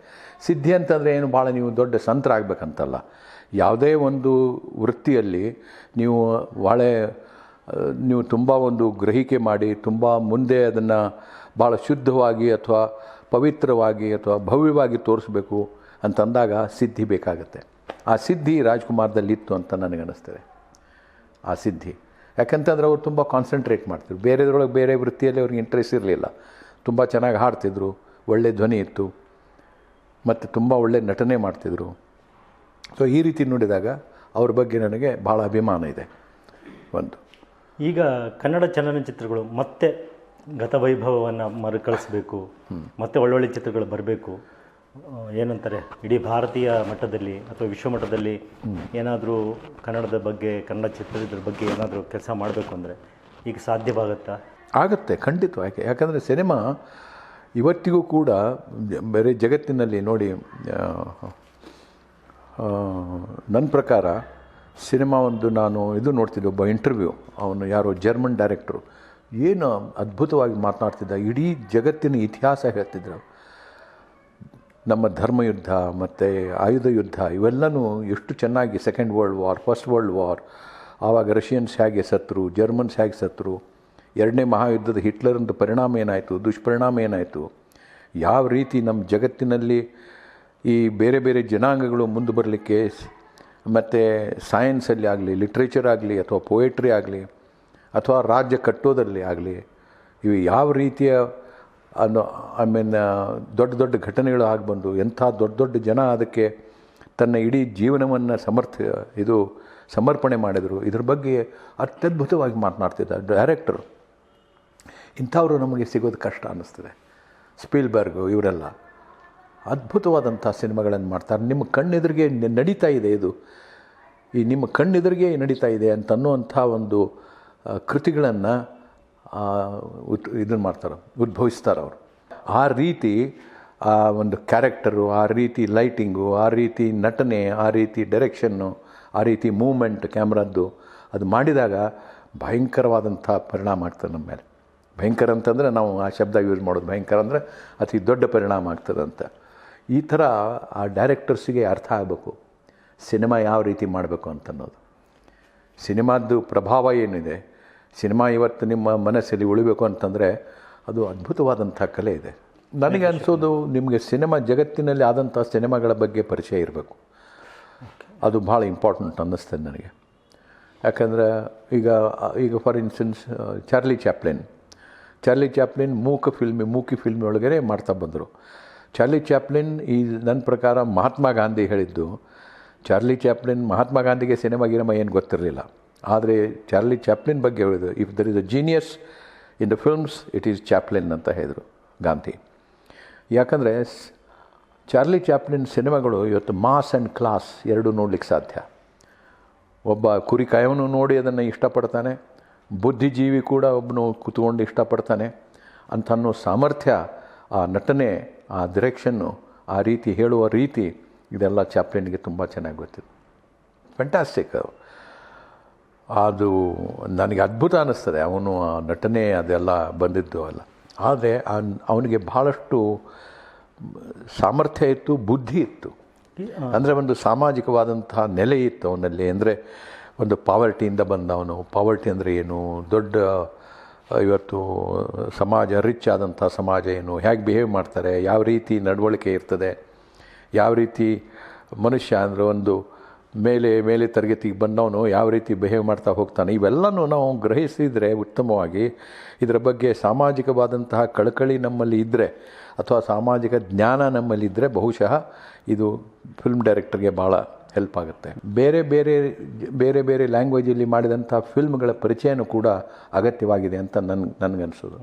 B: ಸಿದ್ಧಿ ಅಂತಂದರೆ ಏನು ಭಾಳ ನೀವು ದೊಡ್ಡ ಸಂತರಾಗಬೇಕಂತಲ್ಲ. ಯಾವುದೇ ಒಂದು ವೃತ್ತಿಯಲ್ಲಿ ನೀವು ತುಂಬ ಒಂದು ಗ್ರಹಿಕೆ ಮಾಡಿ ತುಂಬ ಮುಂದೆ ಅದನ್ನು ಭಾಳ ಶುದ್ಧವಾಗಿ ಅಥವಾ ಪವಿತ್ರವಾಗಿ ಅಥವಾ ಭವ್ಯವಾಗಿ ತೋರಿಸ್ಬೇಕು ಅಂತಂದಾಗ ಸಿದ್ಧಿ ಬೇಕಾಗುತ್ತೆ. ಆ ಸಿದ್ಧಿ ರಾಜ್ಕುಮಾರ್ದಲ್ಲಿ ಇತ್ತು ಅಂತ ನನಗನ್ನಿಸ್ತದೆ. ಆ ಸಿದ್ಧಿ ಯಾಕಂತಂದ್ರೆ ಅವರು ತುಂಬ ಕಾನ್ಸಂಟ್ರೇಟ್ ಮಾಡ್ತಿದ್ರು. ಬೇರೆ ವೃತ್ತಿಯಲ್ಲಿ ಅವ್ರಿಗೆ ಇಂಟ್ರೆಸ್ಟ್ ಇರಲಿಲ್ಲ. ತುಂಬ ಚೆನ್ನಾಗಿ ಹಾಡ್ತಿದ್ರು, ಒಳ್ಳೆ ಧ್ವನಿ ಇತ್ತು, ಮತ್ತು ತುಂಬ ಒಳ್ಳೆ ನಟನೆ ಮಾಡ್ತಿದ್ರು. ಸೊ ಈ ರೀತಿ ನೋಡಿದಾಗ ಅವ್ರ ಬಗ್ಗೆ ನನಗೆ ಭಾಳ ಅಭಿಮಾನ ಇದೆ ಒಂದು.
C: ಈಗ ಕನ್ನಡ ಚಲನಚಿತ್ರಗಳು ಮತ್ತೆ ಗತವೈಭವವನ್ನು ಮರುಕಳಿಸ್ಬೇಕು, ಮತ್ತೆ ಒಳ್ಳೊಳ್ಳೆ ಚಿತ್ರಗಳು ಬರಬೇಕು, ಏನಂತಾರೆ ಇಡೀ ಭಾರತೀಯ ಮಟ್ಟದಲ್ಲಿ ಅಥವಾ ವಿಶ್ವ ಮಟ್ಟದಲ್ಲಿ ಏನಾದರೂ ಕನ್ನಡದ ಬಗ್ಗೆ, ಕನ್ನಡ ಚಿತ್ರದ ಬಗ್ಗೆ ಏನಾದರೂ ಕೆಲಸ ಮಾಡಬೇಕು ಅಂದರೆ ಈಗ ಸಾಧ್ಯವಾಗುತ್ತಾ?
B: ಆಗುತ್ತೆ, ಖಂಡಿತವಾಗಿ. ಯಾಕಂದರೆ ಸಿನಿಮಾ ಇವತ್ತಿಗೂ ಕೂಡ ಬೇರೆ ಜಗತ್ತಿನಲ್ಲಿ ನೋಡಿ, ನನ್ನ ಪ್ರಕಾರ ಸಿನಿಮಾ ಒಂದು ನಾನು ಇದು ನೋಡ್ತಿದ್ದೆ, ಒಬ್ಬ ಇಂಟರ್ವ್ಯೂ, ಅವನು ಯಾರೋ ಜರ್ಮನ್ ಡೈರೆಕ್ಟ್ರು, ಏನು ಅದ್ಭುತವಾಗಿ ಮಾತನಾಡ್ತಿದ್ದ, ಇಡೀ ಜಗತ್ತಿನ ಇತಿಹಾಸ ಹೇಳ್ತಿದ್ರು. ನಮ್ಮ ಧರ್ಮಯುದ್ಧ ಮತ್ತು ಆಯುಧ ಯುದ್ಧ ಇವೆಲ್ಲನೂ ಎಷ್ಟು ಚೆನ್ನಾಗಿ, second world war, first world war, ಆವಾಗ ರಷ್ಯನ್ಸ್ ಹೇಗೆ ಸತ್ತರು, ಜರ್ಮನ್ಸ್ ಹೇಗೆ ಸತ್ತರು, ಎರಡನೇ ಮಹಾಯುದ್ಧದ ಹಿಟ್ಲರಿಂದ ಪರಿಣಾಮ ಏನಾಯಿತು, ದುಷ್ಪರಿಣಾಮ ಏನಾಯಿತು, ಯಾವ ರೀತಿ ನಮ್ಮ ಜಗತ್ತಿನಲ್ಲಿ ಈ ಬೇರೆ ಬೇರೆ ಜನಾಂಗಗಳು ಮುಂದೆ ಬರಲಿಕ್ಕೆ, ಮತ್ತು ಸೈನ್ಸಲ್ಲಿ ಆಗಲಿ, ಲಿಟ್ರೇಚರ್ ಆಗಲಿ, ಅಥವಾ ಪೊಯೆಟ್ರಿ ಆಗಲಿ, ಅಥವಾ ರಾಜ್ಯ ಕಟ್ಟೋದರಲ್ಲಿ ಆಗಲಿ, ಇವು ಯಾವ ರೀತಿಯ ದೊಡ್ಡ ದೊಡ್ಡ ಘಟನೆಗಳು ಆಗಿಬಂದು ಎಂಥ ದೊಡ್ಡ ದೊಡ್ಡ ಜನ ಅದಕ್ಕೆ ತನ್ನ ಇಡೀ ಜೀವನವನ್ನು ಸಮರ್ಪಣೆ ಮಾಡಿದರು. ಇದ್ರ ಬಗ್ಗೆ ಅತ್ಯದ್ಭುತವಾಗಿ ಮಾತನಾಡ್ತಿದ್ದ ಡೈರೆಕ್ಟರು. ಇಂಥವರು ನಮಗೆ ಸಿಗೋದು ಕಷ್ಟ ಅನ್ನಿಸ್ತದೆ. ಸ್ಪೀಲ್ಬರ್ಗು ಇವರೆಲ್ಲ ಅದ್ಭುತವಾದಂಥ ಸಿನಿಮಾಗಳನ್ನು ಮಾಡ್ತಾರೆ. ನಿಮ್ಮ ಕಣ್ಣೆದುರಿಗೆ ನಡೀತಾ ಇದೆ, ನಿಮ್ಮ ಕಣ್ಣೆದುರಿಗೆ ನಡೀತಾ ಇದೆ ಅಂತನ್ನುವಂಥ ಒಂದು ಕೃತಿಗಳನ್ನು ಇದನ್ನು ಮಾಡ್ತಾರೆ, ಉದ್ಭವಿಸ್ತಾರೆ ಅವರು. ಆ ರೀತಿ ಆ ಒಂದು ಕ್ಯಾರೆಕ್ಟರು, ಆ ರೀತಿ ಲೈಟಿಂಗು, ಆ ರೀತಿ ನಟನೆ, ಆ ರೀತಿ ಡೈರೆಕ್ಷನ್ನು, ಆ ರೀತಿ ಮೂಮೆಂಟ್ ಕ್ಯಾಮ್ರದ್ದು ಅದು ಮಾಡಿದಾಗ ಭಯಂಕರವಾದಂಥ ಪರಿಣಾಮ ಆಗ್ತದೆ ನಮ್ಮ ಮೇಲೆ. ಭಯಂಕರ ಅಂತಂದರೆ ನಾವು ಆ ಶಬ್ದ ಯೂಸ್ ಮಾಡೋದು, ಭಯಂಕರ ಅಂದರೆ ಅತಿ ದೊಡ್ಡ ಪರಿಣಾಮ ಆಗ್ತದಂತ. ಈ ಥರ ಆ ಡೈರೆಕ್ಟರ್ಸಿಗೆ ಅರ್ಥ ಆಗಬೇಕು ಸಿನಿಮಾ ಯಾವ ರೀತಿ ಮಾಡಬೇಕು ಅಂತನ್ನೋದು. ಸಿನಿಮಾದ್ದು ಪ್ರಭಾವ ಏನಿದೆ, ಸಿನಿಮಾ ಇವತ್ತು ನಿಮ್ಮ ಮನಸ್ಸಲ್ಲಿ ಉಳಿಬೇಕು ಅಂತಂದರೆ ಅದು ಅದ್ಭುತವಾದಂಥ ಕಲೆ ಇದೆ. ನನಗೆ ಅನಿಸೋದು ನಿಮಗೆ ಸಿನಿಮಾ ಜಗತ್ತಿನಲ್ಲಿ ಆದಂಥ ಸಿನಿಮಾಗಳ ಬಗ್ಗೆ ಪರಿಚಯ ಇರಬೇಕು. ಅದು ಭಾಳ ಇಂಪಾರ್ಟೆಂಟ್ ಅನ್ನಿಸ್ತದೆ ನನಗೆ. ಯಾಕಂದರೆ ಈಗ ಫಾರ್ ಇನ್ಸ್ಟೆನ್ಸ್ ಚಾರ್ಲಿ ಚಾಪ್ಲಿನ್ ಮೂಕಿ ಫಿಲ್ಮ್ ಒಳಗಡೆ ಮಾಡ್ತಾ ಬಂದರು. ಚಾರ್ಲಿ ಚಾಪ್ಲಿನ್ ನನ್ನ ಪ್ರಕಾರ ಮಹಾತ್ಮ ಗಾಂಧಿ ಹೇಳಿದ್ದು, ಚಾರ್ಲಿ ಚಾಪ್ಲಿನ್ ಮಹಾತ್ಮ ಗಾಂಧಿಗೆ ಸಿನಿಮಾ ಏನು ಗೊತ್ತಿರಲಿಲ್ಲ, ಆದರೆ ಚಾರ್ಲಿ ಚಾಪ್ಲಿನ್ ಬಗ್ಗೆ ಹೇಳಿದ್ರು, if there is a genius in the films it is Chaplin ಅಂತ ಹೇಳಿದರು ಗಾಂಧಿ. ಯಾಕಂದರೆ ಚಾರ್ಲಿ ಚಾಪ್ಲಿನ್ ಸಿನಿಮಾಗಳು ಇವತ್ತು ಮಾಸ್ ಆ್ಯಂಡ್ ಕ್ಲಾಸ್ ಎರಡೂ ನೋಡ್ಲಿಕ್ಕೆ ಸಾಧ್ಯ. ಒಬ್ಬ ಕುರಿ ಕಾಯವನು ನೋಡಿ ಅದನ್ನು ಇಷ್ಟಪಡ್ತಾನೆ, ಬುದ್ಧಿಜೀವಿ ಕೂಡ ಒಬ್ಬನು ಕೂತ್ಕೊಂಡು ಇಷ್ಟಪಡ್ತಾನೆ ಅಂತನ್ನೋ ಸಾಮರ್ಥ್ಯ, ಆ ನಟನೆ, ಆ ಡೈರೆಕ್ಷನ್ನು, ಆ ರೀತಿ ಹೇಳುವ ರೀತಿ, ಇದೆಲ್ಲ ಚಾಪ್ಲಿನ್ಗೆ ತುಂಬ ಚೆನ್ನಾಗಿ ಗೊತ್ತಿದೆ. ಫ್ಯಾಂಟಾಸ್ಟಿಕ್. ಅದು ನನಗೆ ಅದ್ಭುತ ಅನ್ನಿಸ್ತದೆ. ಅವನು ಆ ನಟನೆ ಅದೆಲ್ಲ ಬಂದಿದ್ದು ಅಲ್ಲ, ಆದರೆ ಅವನಿಗೆ ಭಾಳಷ್ಟು ಸಾಮರ್ಥ್ಯ ಇತ್ತು, ಬುದ್ಧಿ ಇತ್ತು. ಅಂದರೆ ಒಂದು ಸಾಮಾಜಿಕವಾದಂತಹ ನೆಲೆ ಇತ್ತು ಅವನಲ್ಲಿ. ಅಂದರೆ ಒಂದು ಪಾವರ್ಟಿಯಿಂದ ಬಂದವನು. ಪಾವರ್ಟಿ ಅಂದರೆ ಏನು, ದೊಡ್ಡ ಇವತ್ತು ಸಮಾಜ, ರಿಚ್ ಆದಂಥ ಸಮಾಜ ಏನು, ಹೇಗೆ ಬಿಹೇವ್ ಮಾಡ್ತಾರೆ, ಯಾವ ರೀತಿ ನಡವಳಿಕೆ ಇರ್ತದೆ, ಯಾವ ರೀತಿ ಮನುಷ್ಯ ಅಂದರೆ ಒಂದು ಮೇಲೆ ತರಗತಿಗೆ ಬಂದವನು ಯಾವ ರೀತಿ ಬಿಹೇವ್ ಮಾಡ್ತಾ ಹೋಗ್ತಾನೆ, ಇವೆಲ್ಲನೂ ನಾವು ಗ್ರಹಿಸಿದರೆ ಉತ್ತಮವಾಗಿ, ಇದರ ಬಗ್ಗೆ ಸಾಮಾಜಿಕವಾದಂತಹ ಕಳಕಳಿ ನಮ್ಮಲ್ಲಿ ಇದ್ದರೆ ಅಥವಾ ಸಾಮಾಜಿಕ ಜ್ಞಾನ ನಮ್ಮಲ್ಲಿದ್ದರೆ ಬಹುಶಃ ಇದು ಫಿಲ್ಮ್ ಡೈರೆಕ್ಟರ್ಗೆ ಭಾಳ ಹೆಲ್ಪ್ ಆಗುತ್ತೆ. ಬೇರೆ ಬೇರೆ ಲ್ಯಾಂಗ್ವೇಜಲ್ಲಿ ಮಾಡಿದಂಥ ಫಿಲ್ಮ್ಗಳ ಪರಿಚಯನೂ ಕೂಡ ಅಗತ್ಯವಾಗಿದೆ ಅಂತ ನನಗನ್ಸೋದು.